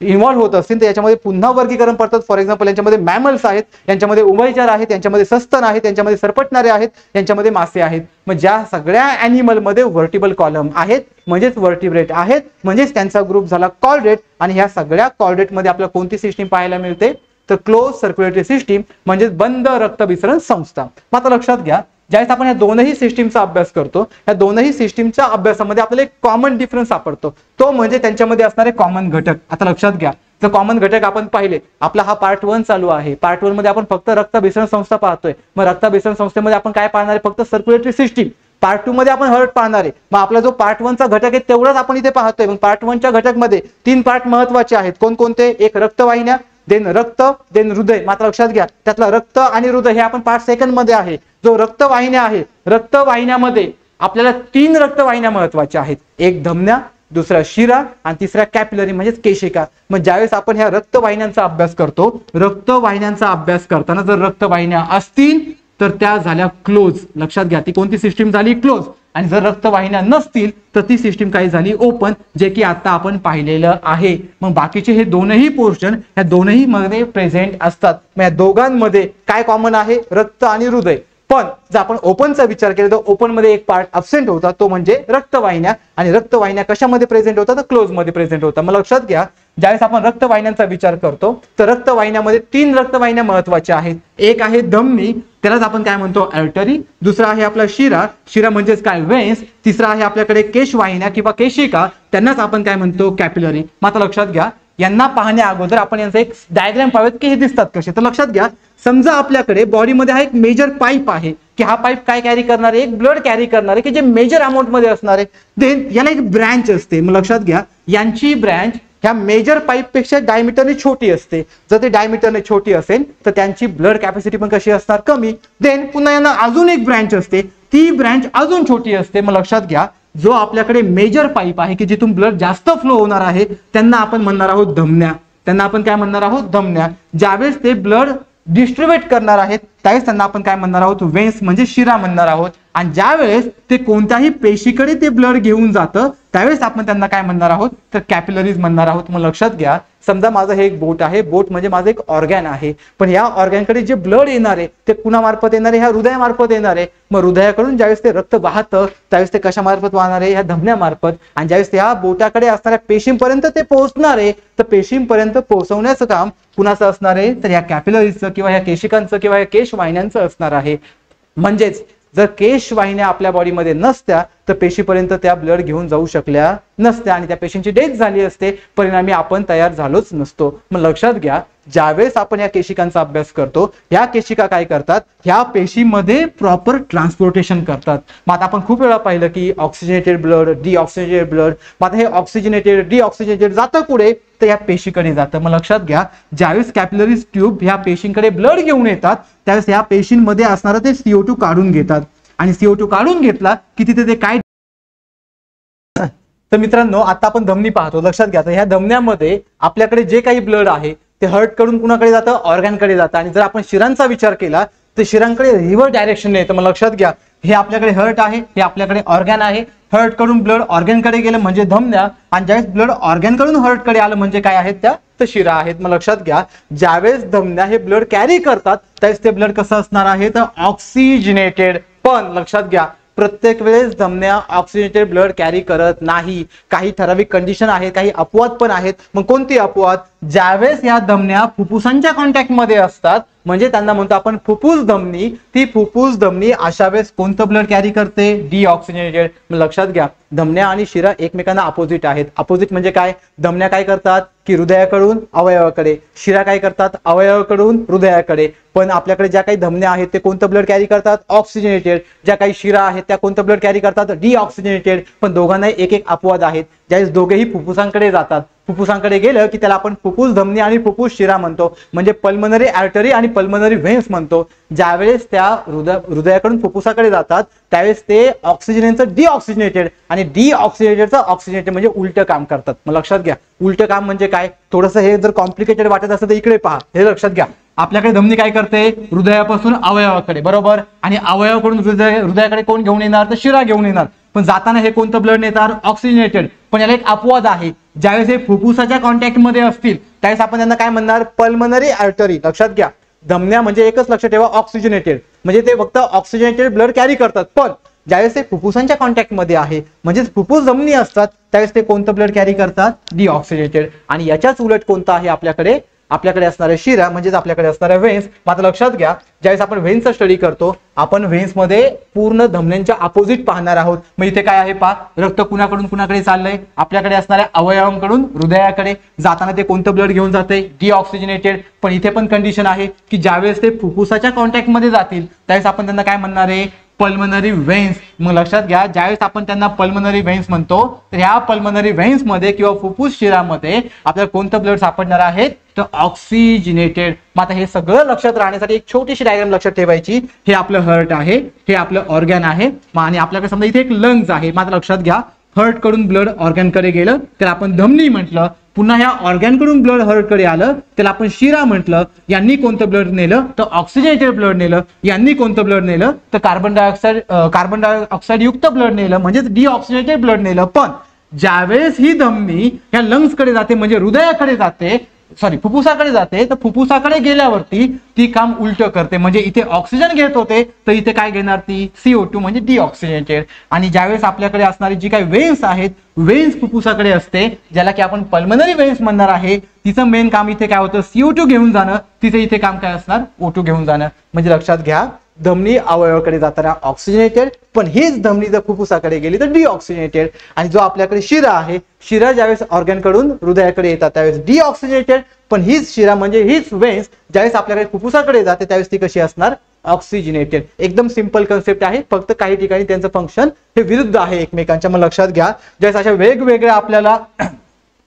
इन्व्हॉल्व होत असतील तर याच्यामध्ये पुन्हा वर्गीकरण पडतात. फॉर एक्झाम्पल, यांच्यामध्ये मॅमल्स आहेत, यांच्यामध्ये उभयचर आहेत, यांच्यामध्ये सस्तन आहेत, यांच्यामध्ये सरपटणारे आहेत, यांच्यामध्ये मासे आहेत. मग ज्या सगळ्या ॲनिमलमध्ये व्हर्टिबल कॉलम आहेत म्हणजेच व्हर्टिब्रेट आहेत, म्हणजेच त्यांचा ग्रुप झाला कॉर्डेट. आणि ह्या सगळ्या कॉर्डेटमध्ये आपल्याला कोणती सिस्टीम पाहायला मिळते? तर क्लोज सर्क्युलेटरी सिस्टीम म्हणजे बंद रक्तभिसरण संस्था. मग आता लक्षात घ्या, ज्यावेळेस आपण या दोनही सिस्टीमचा अभ्यास करतो, या दोनही सिस्टीमच्या अभ्यासामध्ये आपल्याला एक कॉमन डिफरन्स सापडतो. तो म्हणजे त्यांच्यामध्ये असणारे कॉमन घटक. आता लक्षात घ्या, जर कॉमन घटक आपण पाहिले, आपला हा पार्ट 1 चालू आहे. पार्ट 1 मध्ये आपण फक्त रक्तभिसरण संस्था पाहतोय. मग रक्तभिसरण संस्थेमध्ये आपण काय पाहणार आहे? फक्त सर्क्युलेटरी सिस्टीम. पार्ट 2 मध्ये आपण हार्ट पाहणार आहे. मग आपला जो पार्ट 1 चा घटक आहे तेवढाच आपण इथे पाहतोय. मग पार्ट 1 च्या घटकमध्ये 3 पार्ट महत्वाचे आहेत. कोणकोणते? एक रक्तवाहिन्या, देन रक्त, देन हृदय. मात्र लक्षात घ्या त्यातला रक्त आणि हृदय हे आपण 5 सेकंड मध्ये आहे. जो रक्तवाहिन्या आहे, रक्तवाहिन्यामध्ये आपल्याला 3 रक्तवाहिन्या महत्वाच्या आहेत. एक धमन्या, दुसरा शिरा आणि तिसरा कॅपिलरी म्हणजेच केशिका. मग ज्यावेळेस आपण ह्या रक्तवाहिन्यांचा अभ्यास करतो, रक्तवाहिन्यांचा अभ्यास करताना जर रक्तवाहिन्या असतील तर त्या झाल्या क्लोज. लक्षात घ्या ती कोणती सिस्टीम झाली? क्लोज. आणि जर रक्तवाहिन्या नसतील तर ती सिस्टीम काय झाली? ओपन, जे की आता आपण पाहिलेलं आहे. मग बाकीचे हे दोनही पोर्शन ह्या दोनही मध्ये प्रेझेंट असतात. मग या दोघांमध्ये काय कॉमन आहे? रक्त आणि हृदय. पण जर आपण ओपनचा विचार केला तर ओपन मध्ये एक पार्ट अब्सेंट होता, तो म्हणजे रक्तवाहिन्या. आणि रक्तवाहिन्या कशामध्ये प्रेझेंट होतात? तर क्लोज मध्ये प्रेझेंट होतात. मग लक्षात घ्या ज्यावेळेस आपण रक्तवाहिन्यांचा विचार करतो तर रक्तवाहिन्यामध्ये 3 रक्तवाहिन्या महत्वाच्या आहेत. एक आहे धमनी, त्यालाच आपण काय म्हणतो? आर्टरी. दुसरा आहे आपला शिरा, शिरा म्हणजेच काय? वेन्स. तिसरा आहे आपल्याकडे केशवाहिन्या किंवा केशिका, त्यांनाच आपण काय म्हणतो? कॅपिलरी. मात्र लक्षात घ्या यांना पाहण्या अगोदर आपण यांचा एक डायग्राम पाहूयात की हे दिसतात कसे. तर लक्षात घ्या समजा आपल्याकडे बॉडीमध्ये हा एक मेजर पाईप आहे की हा पाईप काय कॅरी करणार आहे? एक ब्लड कॅरी करणार आहे की जे मेजर अमाऊंट मध्ये असणार आहे. देन याला एक ब्रँच असते. मग लक्षात घ्या यांची ब्रँच ह्या मेजर पाईप पेक्षा डायमीटरने छोटी असते. जर ते डायमीटरने छोटी असेल तर त्यांची ब्लड कॅपॅसिटी पण कशी असणार? कमी. देन पुन्हा यांना अजून एक ब्रँच असते, ती ब्रँच अजून छोटी असते. मग लक्षात घ्या जो आपल्याकडे मेजर पाईप आहे की जिथून ब्लड जास्त फ्लो होणार आहे त्यांना आपण म्हणणार आहोत धमन्या. त्यांना आपण काय म्हणणार आहोत? धमन्या. ज्यावेळेस ते ब्लड डिस्ट्रीब्युट करणार आहेत त्यावेळेस त्यांना आपण काय म्हणणार आहोत? वेन्स म्हणजे शिरा म्हणणार आहोत. आणि ज्यावेळेस ते कोणत्याही पेशीकडे ते ब्लड घेऊन जातं त्यावेळेस आपण त्यांना काय म्हणणार आहोत? तर कॅपिलरीज म्हणणार आहोत. मग लक्षात घ्या समजा माझं हे एक बोट आहे, बोट म्हणजे माझं एक ऑर्गॅन आहे, पण या ऑर्गॅनकडे जे ब्लड येणार आहे ते कुणामार्फत येणार आहे? ह्या हृदयामार्फत येणार आहे. मग हृदयाकडून ज्यावेळेस ते रक्त वाहतं त्यावेळेस ते कशामार्फत वाहणार आहे? ह्या धमन्यामार्फत. आणि ज्यावेळेस ह्या बोटाकडे असणाऱ्या पेशींपर्यंत ते पोहोचणार आहे तर पेशींपर्यंत पोहोचवण्याचं काम कुणाचं असणार आहे? तर या कॅपिलरीजचं किंवा ह्या केशिकांचं किंवा या केशवाहिन्यांचं असणार आहे. म्हणजेच जर केशवाहिन्या आपल्या बॉडीमध्ये नसत्या तर पेशीपर्यंत त्या ब्लड घेऊन जाऊ शकल्या नसत्या आणि त्या पेशींची डेथ झाली असते, परिणामी आपण तयार झालोच नसतो. मग लक्षात घ्या ज्यावेळेस आपण या केशिकांचा अभ्यास करतो ह्या केशिका काय करतात? ह्या पेशीमध्ये प्रॉपर ट्रान्सपोर्टेशन करतात. मग आता आपण खूप वेळा पाहिलं की ऑक्सिजनेटेड ब्लड, डिऑक्सिजनेटेड ब्लड. मग आता हे ऑक्सिजनेटेड डिऑक्सिजनेटेड जातं कुठे? तर या पेशीकडे जातं. मग लक्षात घ्या ज्यावेळेस कॅपिलरीज ट्यूब ह्या पेशींकडे ब्लड घेऊन येतात त्यावेळेस ह्या पेशींमध्ये असणारं ते CO2 काढून घेतात. आणि CO2 काढून घेतला की तिथे ते काय? तर मित्रांनो आता आपण धमनी पाहतो. लक्षात घ्या ह्या धमन्यामध्ये आपल्याकडे जे काही ब्लड आहे ते हर्ट कडून कुणाकडे जातं? ऑर्गॅनकडे जातं. आणि जर आपण शिरांचा विचार केला तर शिरांकडे रिव्हर्स डायरेक्शन येतं. मग लक्षात घ्या हे आपल्याकडे हर्ट आहे, हे आपल्याकडे ऑर्गॅन आहे. हर्ट कडून ब्लड ऑर्गॅनकडे गेलं म्हणजे धमन्या, आणि ज्यावेळेस ब्लड ऑर्गॅन कडून हर्ट कडे आलं म्हणजे काय आहेत? त्या तर शिरा आहेत. मग लक्षात घ्या ज्यावेळेस धमन्या हे ब्लड कॅरी करतात त्यावेळेस ते ब्लड कसं असणार आहे? तर ऑक्सिजनेटेड. पण लक्षात घ्या प्रत्येक वेळेस धमन्या ऑक्सिजनेटेड ब्लड कॅरी करत नाही. काही ठराविक कंडिशन आहे, काही अपवाद पण आहेत. मग कोणती अपवाद? ज्यावेळेस या धमन्या फुफ्फुसांच्या कॉन्टॅक्ट मध्ये असतात म्हणजे त्यांना म्हणतो आपण फुफ्फुस धमनी. ती फुफ्फुस धमनी अशा वेळेस कोणतं ब्लड कॅरी करते? डिऑक्सिजनेटेड. लक्षात घ्या धमन्या आणि शिरा एकमेकांना अपोजिट आहेत. अपोजिट म्हणजे काय? धमन्या काय करतात की हृदयाकडून अवयवाकडे, शिरा काय करतात? अवयवाकडून हृदयाकडे. पण आपल्याकडे ज्या काही धमन्या आहेत ते कोणतं ब्लड कॅरी करतात? ऑक्सिजनेटेड. ज्या काही शिरा आहेत त्या कोणतं ब्लड कॅरी करतात? डिऑक्सिजनेटेड. पण दोघांना एक एक अपवाद आहेत. ज्यावेळेस दोघेही फुफ्फुसांकडे जातात, फुफ्फुसांकडे गेलं की त्याला आपण फुफ्फुस धमनी आणि फुफ्फुस शिरा म्हणतो, म्हणजे पल्मनरी आर्टरी आणि पल्मनरी व्हेन्स म्हणतो. ज्यावेळेस त्या हृदयाकडून फुफ्फुसाकडे जातात त्यावेळेस ते ऑक्सिजनचं डिऑक्सिजनेटेड आणि डिऑक्सिजनेटेडचं ऑक्सिजनेटेड म्हणजे उलटं काम करतात. मग लक्षात घ्या उलटं काम म्हणजे काय? थोडंसं हे जर कॉम्प्लिकेटेड वाटत असेल तर इकडे पहा, हे लक्षात घ्या. आपल्याकडे धमनी काय करते? हृदयापासून अवयवाकडे, बरोबर. आणि अवयवाकडून हृदयाकडे कोण घेऊन येणार? तर शिरा घेऊन येणार. पण जाताना हे कोणतं ब्लड नेणार? ऑक्सिजनेटेड. पण याला एक अपवाद आहे. ज्यावेळेस हे फुफ्फुसाच्या कॉन्टॅक्ट मध्ये असतील त्यावेळेस आपण त्यांना काय म्हणणार? Pulmonary artery. लक्षात घ्या धमन्या म्हणजे एकच लक्ष ठेवा ऑक्सिजनेटेड, म्हणजे ते फक्त ऑक्सिजनेटेड ब्लड कॅरी करतात. पण ज्यावेळेस ते फुफ्फुसांच्या कॉन्टॅक्ट मध्ये आहे म्हणजे फुफ्फुस धमनी असतात त्यावेळेस ते कोणतं ब्लड कॅरी करतात? डिऑक्सिजनेटेड. आणि याच्याच उलट कोणतं आहे आपल्याकडे? आपल्याकडे असणारे शिरा म्हणजेच आपल्याकडे असणारे व्हेन्स. मात्र लक्षात घ्या ज्यावेळेस आपण व्हेन्सचा स्टडी करतो आपण व्हेन्स मध्ये पूर्ण धमन्यांच्या अपोजिट पाहणार आहोत. मग इथे काय आहे पहा, रक्त कुणाकडून कुणाकडे चाललंय? आपल्याकडे असणाऱ्या अवयवांकडून हृदयाकडे. जाताना ते कोणतं ब्लड घेऊन जाते? डिऑक्सिजनेटेड. पण इथे पण कंडिशन आहे की ज्यावेळेस ते फुफ्फुसाच्या कॉन्टॅक्ट मध्ये जातील त्यावेळेस आपण त्यांना काय म्हणणार आहे? पल्मनरी व्हेन्स. मग लक्षात घ्या, ज्यावेळेस आपण त्यांना पल्मनरी व्हेन्स म्हणतो तर ह्या पल्मनरी व्हेन्स मध्ये किंवा फुफ्फुस शिरामध्ये आपल्याला कोणतं ब्लड सापडणार आहे, तर ऑक्सिजनेटेड. मग आता हे सगळं लक्षात राहण्यासाठी एक छोटीशी डायग्राम लक्षात ठेवायची. हे आपलं हार्ट आहे, हे आपलं ऑर्गन आहे, आणि आपल्याकडे समजा इथे एक लंग्स आहे. मग आता लक्षात घ्या, हार्ट कडून ब्लड ऑर्गन कडे गेलं तर आपण धमनी म्हटलं. पुन्हा ह्या ऑर्गन कडून ब्लड हार्ट कडे आलं त्याला आपण शिरा म्हटलं. यांनी कोणतं ब्लड नेलं, तर ऑक्सिजनेटेड ब्लड नेलं. यांनी कोणतं ब्लड नेलं, तर कार्बन डायऑक्साइड युक्त ब्लड नेलं, म्हणजे डिऑक्सिजनेटेड ब्लड नेलं. पण ज्यावेळेस ही धमनी ह्या लंग्स कडे जाते, म्हणजे हृदयाकडे जाते, फुफ्फुसाकडे जाते, तर फुफ्फुसाकडे गेल्यावरती ती काम उलट करते. म्हणजे इथे ऑक्सिजन घेत होते तर इथे काय घेणार, ती CO2 म्हणजे डिऑक्सिजनेटेड. आणि ज्यावेळेस आपल्याकडे असणारी जी काही वेन्स आहेत, वेन्स फुफ्फुसाकडे असते, ज्याला की आपण पल्मनरी वेन्स म्हणणार आहे, तिचं मेन काम इथे काय होतं, CO2 घेऊन जाणं. तिचं इथे काम काय असणार, O2 घेऊन जाणं. म्हणजे लक्षात घ्या, धमनी अवयवाकडे जाताना ऑक्सिजनेटेड, पण हीच धमनी जर फुफ्फुसाकडे गेली तर डिऑक्सिजनेटेड. आणि जो आपल्याकडे शिरा आहे, शिरा ज्यावेळेस ऑर्गन कडून हृदयाकडे येतात त्यावेळेस डिऑक्सिजनेटेड, पण हीच शिरा म्हणजे हीच वेन्स ज्यावेळेस आपल्याकडे फुफ्फुसाकडे जाते त्यावेळेस ती कशी असणार, ऑक्सिजनेटेड. एकदम सिंपल कन्सेप्ट आहे, फक्त काही ठिकाणी त्यांचं फंक्शन हे विरुद्ध आहे एकमेकांच्या. मग लक्षात घ्या, ज्यावेळेस अशा वेगवेगळ्या आपल्याला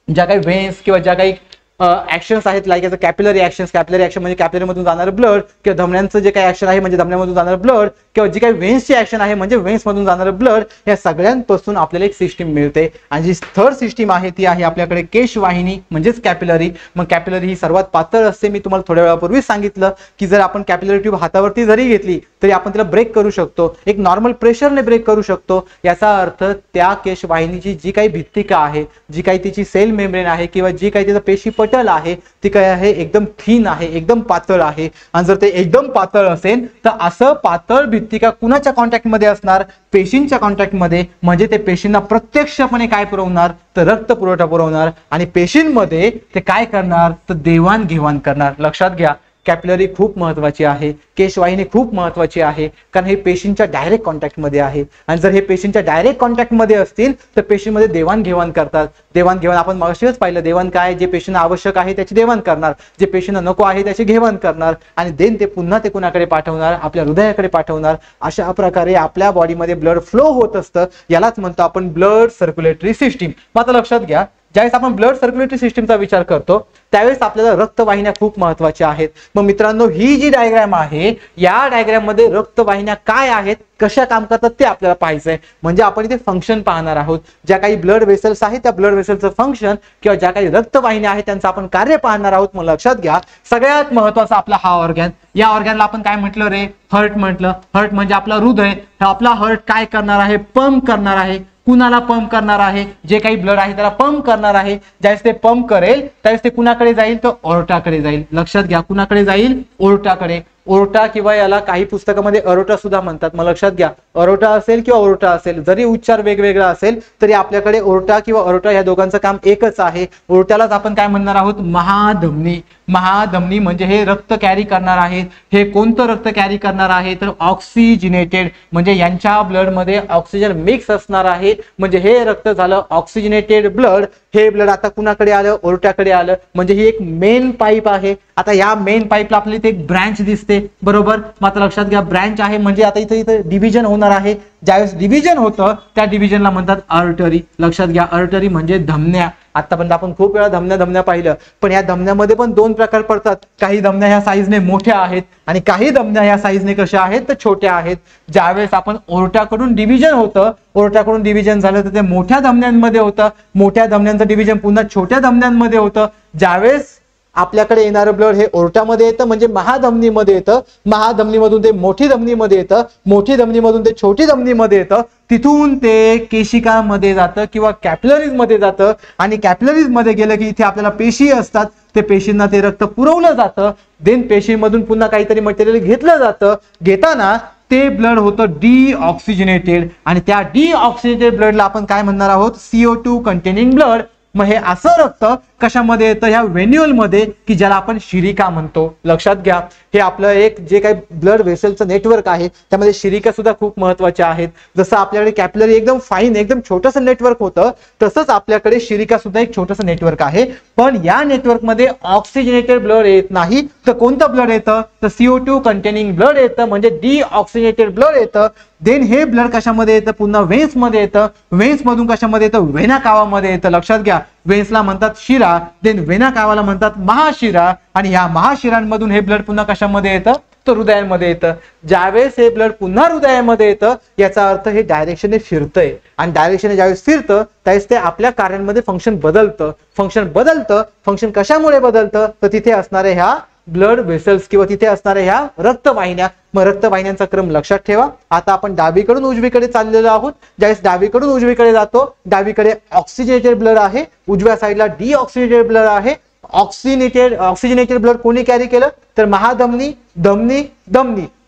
ज्या काही वेन्स किंवा ज्या काही ऍक्शन्स आहेत, लाईक याचं कॅपिलरी ऍक्शन म्हणजे कॅपिलरी मधून जाणारं ब्लड, किंवा धमन्यांचं जे काही ऍक्शन आहे म्हणजे धमन्यांमधून जाणारं ब्लड, किंवा जी काही वेन्सची ऍक्शन आहे म्हणजे वेन्स मधून जाणारं ब्लड, या सगळ्यांपासून आपल्याला एक सिस्टीम मिळते. आणि जी थर्ड सिस्टीम आहे ती आहे आपल्याकडे केशवाहिनी म्हणजेच कॅपिलरी. मग कॅपिलरी ही सर्वात पातळ असते. मी तुम्हाला थोड्या वेळापूर्वी सांगितलं की जर आपण कॅपिलरी ट्यूब हातावरती जरी घेतली तरी आपण तिला ब्रेक करू शकतो, एक नॉर्मल प्रेशरने ब्रेक करू शकतो. याचा अर्थ त्या केशवाहिनीची जी काही भित्तिका आहे, जी काही तिची सेल मेम्ब्रेन आहे, किंवा जी काही तिचा पेशी पटल आहे, ती काय आहे, एकदम थिन आहे, एकदम पातळ आहे. आणि जर ते एकदम पातळ असेल तर असं पातळ भित्तिका कुणाच्या कॉन्टॅक्ट मध्ये असणार, पेशींच्या कॉन्टॅक्ट मध्ये. म्हणजे ते पेशींना प्रत्यक्षपणे काय पुरवणार, तर रक्त पुरवठा पुरवणार. आणि पेशींमध्ये ते काय करणार, तर देवाणघेवाण करणार. लक्षात घ्या, कॅपिलरी खूप महत्वाची आहे, केशवाहिनी खूप महत्वाची आहे, कारण हे पेशींच्या डायरेक्ट कॉन्टॅक्ट मध्ये आहे. आणि जर हे पेशींच्या डायरेक्ट कॉन्टॅक्ट मध्ये असतील तर पेशींमध्ये देवाणघेवाण करतात. देवाणघेवाण आपण मगाशीच पाहिलं, देवाण काय, जे पेशींना आवश्यक आहे त्याची देवाण करणार, जे पेशींना नको आहे त्याची घेवाण करणार, आणि देन ते पुन्हा ते कुणाकडे पाठवणार, आपल्या हृदयाकडे पाठवणार. अशा प्रकारे आपल्या बॉडीमध्ये ब्लड फ्लो होत असतं. यालाच म्हणतो आपण ब्लड सर्क्युलेटरी सिस्टीम. आता लक्षात घ्या, ज्यावेळेस आपण ब्लड सर्क्युलेटरी सिस्टीमचा विचार करतो त्यावेळेस आपल्याला रक्तवाहिन्या खूप महत्वाच्या आहेत. मग मित्रांनो, ही जी डायग्राम आहे, या डायग्राम मध्ये रक्तवाहिन्या काय आहेत, कशा काम करतात ते आपल्याला पाहायचंय. म्हणजे आपण इथे फंक्शन पाहणार आहोत. ज्या काही ब्लड वेसल्स आहेत त्या ब्लड वेसलचं फंक्शन किंवा ज्या काही रक्तवाहिन्या आहेत त्यांचं आपण कार्य पाहणार आहोत. मग लक्षात घ्या, सगळ्यात महत्वाचा आपला हा ऑर्गन. या ऑर्गनला आपण काय म्हटलं रे, हार्ट म्हटलं. हार्ट म्हणजे आपला हृदय. आपला हार्ट काय करणार आहे, पंप करणार आहे. कुणाला पंप करणार आहे, जे काही ब्लड आहे त्याला पंप करणार आहे. ज्यावेळेस ते पंप करेल त्यावेळेस ते कुणाकडे जाईल, तर ओरटाकडे जाईल. लक्षात घ्या, कुणाकडे जाईल, ओरटाकडे. ओरटा किंवा याला काही पुस्तकामध्ये अरोटा सुद्धा म्हणतात. मग लक्षात घ्या, अरोटा असेल किंवा ओरटा असेल, जरी उच्चार वेगवेगळा असेल तरी आपल्याकडे ओरटा किंवा अरोटा या दोघांचं काम एकच आहे. ओरट्यालाच आपण काय म्हणणार आहोत, महाधमनी. महाधमनी म्हणजे हे रक्त कॅरी करणार आहेत. हे कोणतं रक्त कॅरी करणार आहे, तर ऑक्सिजनेटेड. म्हणजे यांच्या ब्लड मध्ये ऑक्सिजन मिक्स असणार आहे. म्हणजे हे रक्त झालं ऑक्सिजनेटेड ब्लड. हे ब्लड आता कुणाकडे आलं, ओरट्याकडे आलं. म्हणजे ही एक मेन पाईप आहे. आता या मेन पाईपला आपल्याला इथे एक ब्रँच दिसते, बरोबर. मात्र लक्षात घ्या, ब्रँच आहे म्हणजे आता इथे डिव्हिजन होणार आहे. ज्यावेळेस डिव्हिजन होतं त्या डिव्हिजनला म्हणतात आर्टरी. लक्षात घ्या, आर्टरी म्हणजे धमन्या. आतापर्यंत आपण खूप वेळा धमन्या पाहिलं, पण या धमन्यामध्ये पण दोन प्रकार पडतात. काही धमन्या ह्या साईजने मोठ्या आहेत आणि काही धमन्या ह्या साईजने कशा आहेत, तर छोट्या आहेत. ज्यावेळेस आपण ओरट्याकडून डिव्हिजन होतं, ओरट्याकडून डिव्हिजन झालं तर ते मोठ्या धमन्यांमध्ये होतं. मोठ्या धमन्यांचं डिव्हिजन पुन्हा छोट्या धमन्यांमध्ये होतं. ज्यावेळेस आपल्याकडे येणारं ब्लड हे ओरट्यामध्ये येतं म्हणजे महाधमनीमध्ये येतं. महाधमनीमधून ते मोठी धमनीमध्ये येतं. मोठी धमनीमधून ते छोटी धमनीमध्ये येतं. तिथून ते केशिकामध्ये जातं किंवा कॅपिलरीज मध्ये जातं. आणि कॅपिलरीज मध्ये गेलं की इथे आपल्याला पेशी असतात. ते पेशींना ते रक्त पुरवलं जातं. देन पेशीमधून पुन्हा काहीतरी मटेरियल घेतलं जातं. घेताना ते ब्लड होतं डिऑक्सिजनेटेड. आणि त्या डिऑक्सिजनेटेड ब्लडला आपण काय म्हणणार आहोत, CO2 कंटेनिंग ब्लड. मग हे असं रक्त कशामध्ये येतं, ह्या व्हेन्युअल मध्ये, की ज्याला आपण शिरिका म्हणतो. लक्षात घ्या, हे आपलं एक जे काही ब्लड व्हेसलचं नेटवर्क आहे त्यामध्ये शिरिका सुद्धा खूप महत्वाच्या आहेत. जसं आपल्याकडे कॅपिलरी एकदम फाईन एकदम छोटंसं नेटवर्क होतं, तसंच आपल्याकडे शिरिका सुद्धा एक छोटंसं नेटवर्क आहे. पण या नेटवर्क मध्ये ऑक्सिजनेटेड ब्लड येत नाही. तर कोणतं ब्लड येतं, तर CO2 कंटेनिंग ब्लड येतं, म्हणजे डिऑक्सिजनेटेड ब्लड येतं. देन हे ब्लड कशामध्ये येतं, पुन्हा व्हेन्स मध्ये येतं. व्हेन्स मधून कशामध्ये येतं, व्हेना कावामध्ये येतं. लक्षात घ्या, व्हेन्सला म्हणतात शिरा, देन व्हेना कावाला म्हणतात महाशिरा, आणि ह्या महाशिरांमधून हे ब्लड पुन्हा कशामध्ये येतं, तर हृदयामध्ये येतं. ज्यावेळेस हे ब्लड पुन्हा हृदयामध्ये येतं याचा अर्थ हे डायरेक्शनने फिरतंय, आणि डायरेक्शनने ज्यावेळेस फिरतं त्यावेळेस ते आपल्या कार्यांमध्ये फंक्शन बदलतं. फंक्शन कशामुळे बदलतं, तर तिथे असणाऱ्या ह्या ब्लड व्हेसल्स किंवा तिथे असणाऱ्या ह्या रक्तवाहिन्या. मग रक्तवाहिन्यांचा क्रम लक्षात ठेवा. आता आपण डावीकडून उजवीकडे चाललेलो आहोत. ज्यावेळेस डावीकडून उजवीकडे जातो, डावीकडे ऑक्सिजनेटेड ब्लड आहे, उजव्या साईडला डिऑक्सिजनेटेड ब्लड आहे. ऑक्सिजनेटेड ब्लड कोणी कॅरी केलं, तर महाधमनी, धमनी.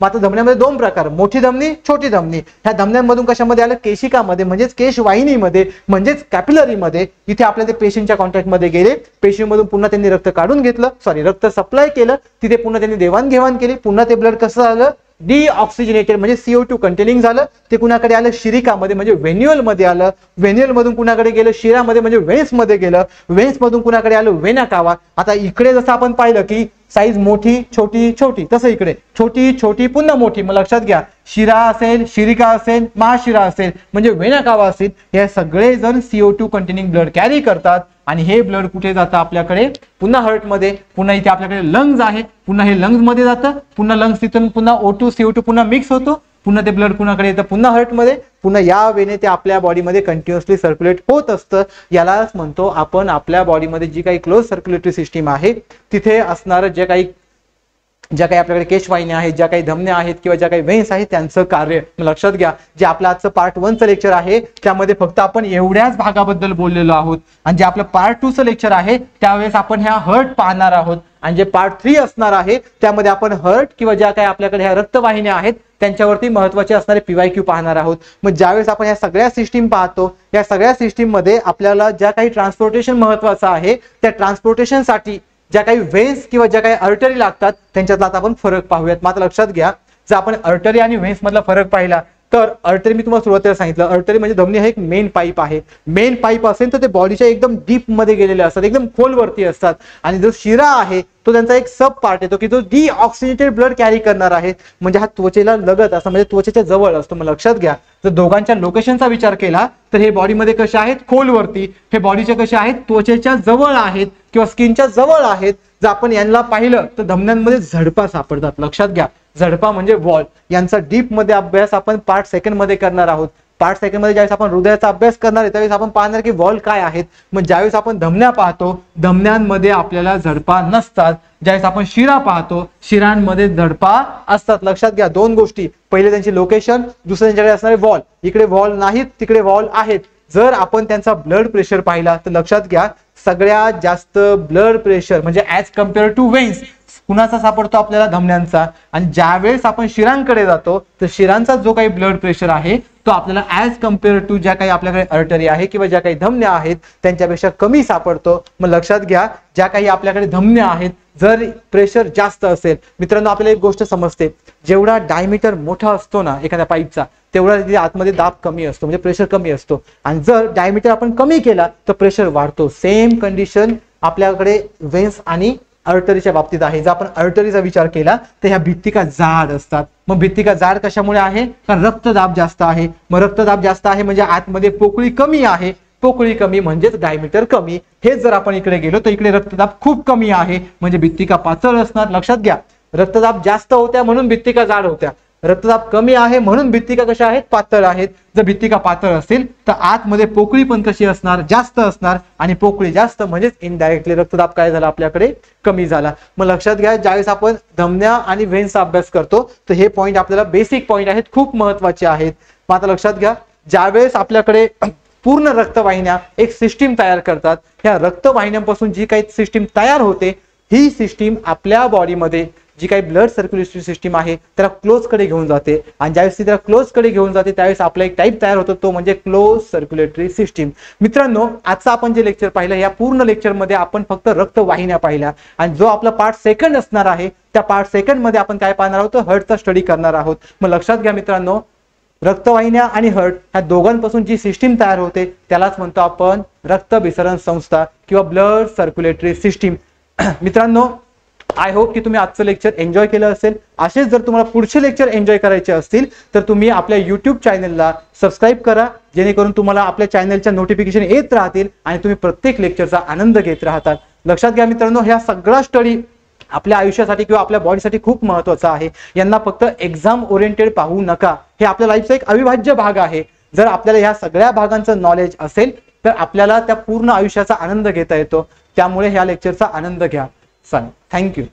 मात्र धमन्यामध्ये दोन प्रकार, मोठी धमनी, छोटी धमनी. ह्या धमन्यांमधून कशामध्ये आलं, केशिकामध्ये, म्हणजेच केशवाहिनीमध्ये, म्हणजेच कॅपिलरीमध्ये. इथे आपल्या ते पेशींच्या कॉन्टॅक्टमध्ये गेले, पेशींमधून पुन्हा त्यांनी रक्त काढून घेतलं, रक्त सप्लाय केलं, तिथे पुन्हा त्यांनी देवाणघेवाण केली, पुन्हा ते ब्लड कसं झालं, डिऑक्सिजनेटेड म्हणजे CO2 कंटेनिंग झालं. ते कुणाकडे आलं, शिरिकामध्ये म्हणजे व्हेन्युअल मध्ये आलं. व्हेन्युअल मधून कुणाकडे गेलं, शिरामध्ये म्हणजे व्हेन्स मध्ये गेलं. व्हेन्स मधून कुणाकडे आलं, व्हेना कावा. आता इकडे जसं आपण पाहिलं की साईज मोठी छोटी छोटी, तसं इकडे छोटी छोटी पुन्हा मोठी. मग लक्षात घ्या, शिरा असेल, शिरिका असेल, महाशिरा असेल, म्हणजे व्हेना कावा असेल, हे सगळे जण CO2 कंटेनिंग ब्लड कॅरी करतात. आणि हे ब्लड कुठे जातं, आपल्याकडे पुन्हा हार्ट मध्ये. पुन्हा इथे आपल्याकडे लंग्स आहे, पुन्हा हे लंग्स मध्ये जातं. पुन्हा लंग्स तिथून पुन्हा O2 CO2 पुन्हा मिक्स होतो. पुन्हा ते ब्लड कुणाकडे येतं, पुन्हा हार्ट मध्ये. पुन्हा या वेने ते आपल्या बॉडीमध्ये कंटिन्युअसली सर्क्युलेट होत असतं. यालाच म्हणतो आपण आपल्या बॉडीमध्ये जी काही क्लोज सर्क्युलेटरी सिस्टीम आहे तिथे असणारं ज्या काही आपल्याकडे केशवाहिन्या आहेत, ज्या काही धमन्या आहेत किंवा ज्या काही व्हेन्स आहेत त्यांचं कार्य. लक्षात घ्या, जे आपलं आजचं पार्ट 1चं लेक्चर आहे त्यामध्ये फक्त आपण एवढ्याच भागाबद्दल बोललेलो आहोत, आणि जे आपलं पार्ट 2चं लेक्चर आहे त्यावेळेस आपण ह्या हर्ट पाहणार आहोत, आणि जे पार्ट 3 असणार आहे त्यामध्ये आपण हर्ट किंवा ज्या काही आपल्याकडे ह्या रक्तवाहिन्या आहेत त्यांच्यावरती महत्वाचे असणारे PYQ पाहणार आहोत. मग ज्यावेळेस आपण ह्या सगळ्या सिस्टीम पाहतो, या सगळ्या सिस्टीम मध्ये आपल्याला ज्या काही ट्रान्सपोर्टेशन महत्वाचं आहे, त्या ट्रान्सपोर्टेशनसाठी ज्या काही व्हेन्स किंवा ज्या काही अर्टरी लागतात त्यांच्यातला आता आपण फरक पाहूयात. मात्र लक्षात घ्या, जर आपण अर्टरी आणि व्हेन्स मधला फरक पाहिला तर अर्टरी मी तुम्हाला सुरुवातीला सांगितलं, अर्टरी म्हणजे धमनी हे एक मेन पाईप आहे. मेन पाईप असेल तर ते बॉडीच्या एकदम डीप मध्ये गेलेले असतात, एकदम खोलवरती असतात. आणि जो शिरा आहे तो त्यांचा एक सब पार्ट येतो की तो डिऑक्सिजनेटेड ब्लड कॅरी करणार आहे, म्हणजे हा त्वचेला लगत असं, म्हणजे त्वचेच्या जवळ असतो. मग लक्षात घ्या, जर दोघांच्या लोकेशनचा विचार केला तर हे बॉडीमध्ये कसे आहेत, खोलवरती. हे बॉडीचे कसे आहेत, त्वचेच्या जवळ आहेत किंवा स्किनच्या जवळ आहेत. जर आपण यांना पाहिलं तर धमन्यांमध्ये झडपा सापडतात. लक्षात घ्या, झडपा म्हणजे वॉल. यांचा डीप मध्ये अभ्यास आपण पार्ट 2 मध्ये करणार आहोत. पार्ट 2 मध्ये ज्यावेळेस आपण हृदयाचा अभ्यास करणार आहे त्यावेळेस आपण पाहणार की वॉल काय आहेत. मग ज्यावेळेस आपण धमन्या पाहतो, धमन्यांमध्ये आपल्याला झडपा नसतात. ज्यावेळेस आपण शिरा पाहतो, शिरांमध्ये झडपा असतात. लक्षात घ्या, दोन गोष्टी, पहिले त्यांची लोकेशन, दुसरं त्यांच्याकडे असणारे वॉल. इकडे वॉल नाहीत, तिकडे वॉल आहेत. जर आपण त्यांचा ब्लड प्रेशर पाहिला तर लक्षात घ्या, सगळ्यात जास्त ब्लड प्रेशर म्हणजे ऍज कम्पेअर टू व्हेन्स कुणाचा सापडतो, आपल्याला धमन्यांचा. आणि ज्यावेळेस आपण शिरांकडे जातो तर शिरांचा जो काही ब्लड प्रेशर आहे तो आपल्याला ऍज कम्पेअर टू ज्या काही आपल्याकडे अर्टरी आहे किंवा ज्या काही धमन्या आहेत त्यांच्यापेक्षा कमी सापडतो. मग लक्षात घ्या, ज्या काही आपल्याकडे धमन्या आहेत जर प्रेशर जास्त असेल, मित्रांनो आपल्याला एक गोष्ट समजते, जेवढा डायमीटर मोठा असतो ना एखाद्या पाईपचा तेवढा तिथे आतमध्ये दाब कमी असतो, म्हणजे प्रेशर कमी असतो. आणि जर डायमीटर आपण कमी केला तर प्रेशर वाढतो. सेम कंडिशन आपल्याकडे व्हेन्स आणि अर्टरीच्या बाबतीत आहे. जर आपण अर्टरीचा विचार केला तर ह्या भित्तिका जाड असतात. मग भित्तिका जाड कशामुळे आहे, कारण रक्तदाब जास्त आहे. मग रक्तदाब जास्त आहे म्हणजे आतमध्ये पोकळी कमी आहे. पोकळी कमी म्हणजेच डायमीटर कमी. हेच जर आपण इकडे गेलो तर इकडे रक्तदाब खूप कमी आहे म्हणजे भित्तिका पातळ असणार. लक्षात घ्या, रक्तदाब जास्त होत्या म्हणून भित्तिका जाड होत्या, रक्तदाब कमी आहे म्हणून भित्तिका कशा आहेत, पातळ आहेत. जर भित्तिका पातळ असेल तर आतमध्ये पोकळी पण कशी असणार, जास्त असणार. आणि पोकळी जास्त म्हणजेच इनडायरेक्टली रक्तदाब काय झाला, आपल्याकडे कमी झाला. मग लक्षात घ्या, ज्यावेळेस आपण धमन्या आणि व्हेन्सचा अभ्यास करतो तर हे पॉईंट आपल्याला बेसिक पॉईंट आहेत, खूप महत्वाचे आहेत. मग आता लक्षात घ्या, ज्यावेळेस आपल्याकडे पूर्ण रक्तवाहिन्या एक सिस्टीम तयार करतात, ह्या रक्तवाहिन्यांपासून जी काही सिस्टीम तयार होते ही सिस्टीम आपल्या बॉडीमध्ये जी काही ब्लड सर्क्युलेटरी सिस्टीम आहे त्याला क्लोज कडे घेऊन जाते, आणि ज्यावेळेस ती त्याला क्लोज कडे घेऊन जाते त्यावेळेस आपला एक टाईप तयार होतो, तो म्हणजे क्लोज सर्क्युलेटरी सिस्टीम. मित्रांनो, आजचा आपण जे लेक्चर पाहिलं, या पूर्ण लेक्चरमध्ये आपण फक्त रक्तवाहिन्या पाहिल्या, आणि जो आपला पार्ट सेकंड असणार आहे त्या पार्ट सेकंड मध्ये आपण काय पाहणार आहोत, हार्टचा स्टडी करणार आहोत. मग लक्षात घ्या मित्रांनो, रक्तवाहिन्या आणि हार्ट ह्या दोघांपासून जी सिस्टीम तयार होते त्यालाच म्हणतो आपण रक्तभिसरण संस्था किंवा ब्लड सर्क्युलेटरी सिस्टीम. मित्रांनो, आय होप की तुम्ही आजचं लेक्चर एन्जॉय केलं असेल. असेच जर तुम्हाला पुढचे लेक्चर एन्जॉय करायचे असतील तर तुम्ही आपल्या YouTube चॅनलला सबस्क्राईब करा, जेणेकरून तुम्हाला आपल्या चॅनलच्या नोटिफिकेशन येत राहतील आणि तुम्ही प्रत्येक लेक्चरचा आनंद घेत राहतात. लक्षात घ्या मित्रांनो, ह्या सगळा स्टडी आपल्या आयुष्यासाठी किंवा आपल्या बॉडीसाठी खूप महत्त्वाचा आहे. यांना फक्त एक्झाम ओरिएंटेड पाहू नका, हे आपल्या लाईफचा एक अविभाज्य भाग आहे. जर आपल्याला ह्या सगळ्या भागांचं नॉलेज असेल तर आपल्याला त्या पूर्ण आयुष्याचा आनंद घेता येतो. त्यामुळे ह्या लेक्चरचा आनंद घ्या. थँक्यू.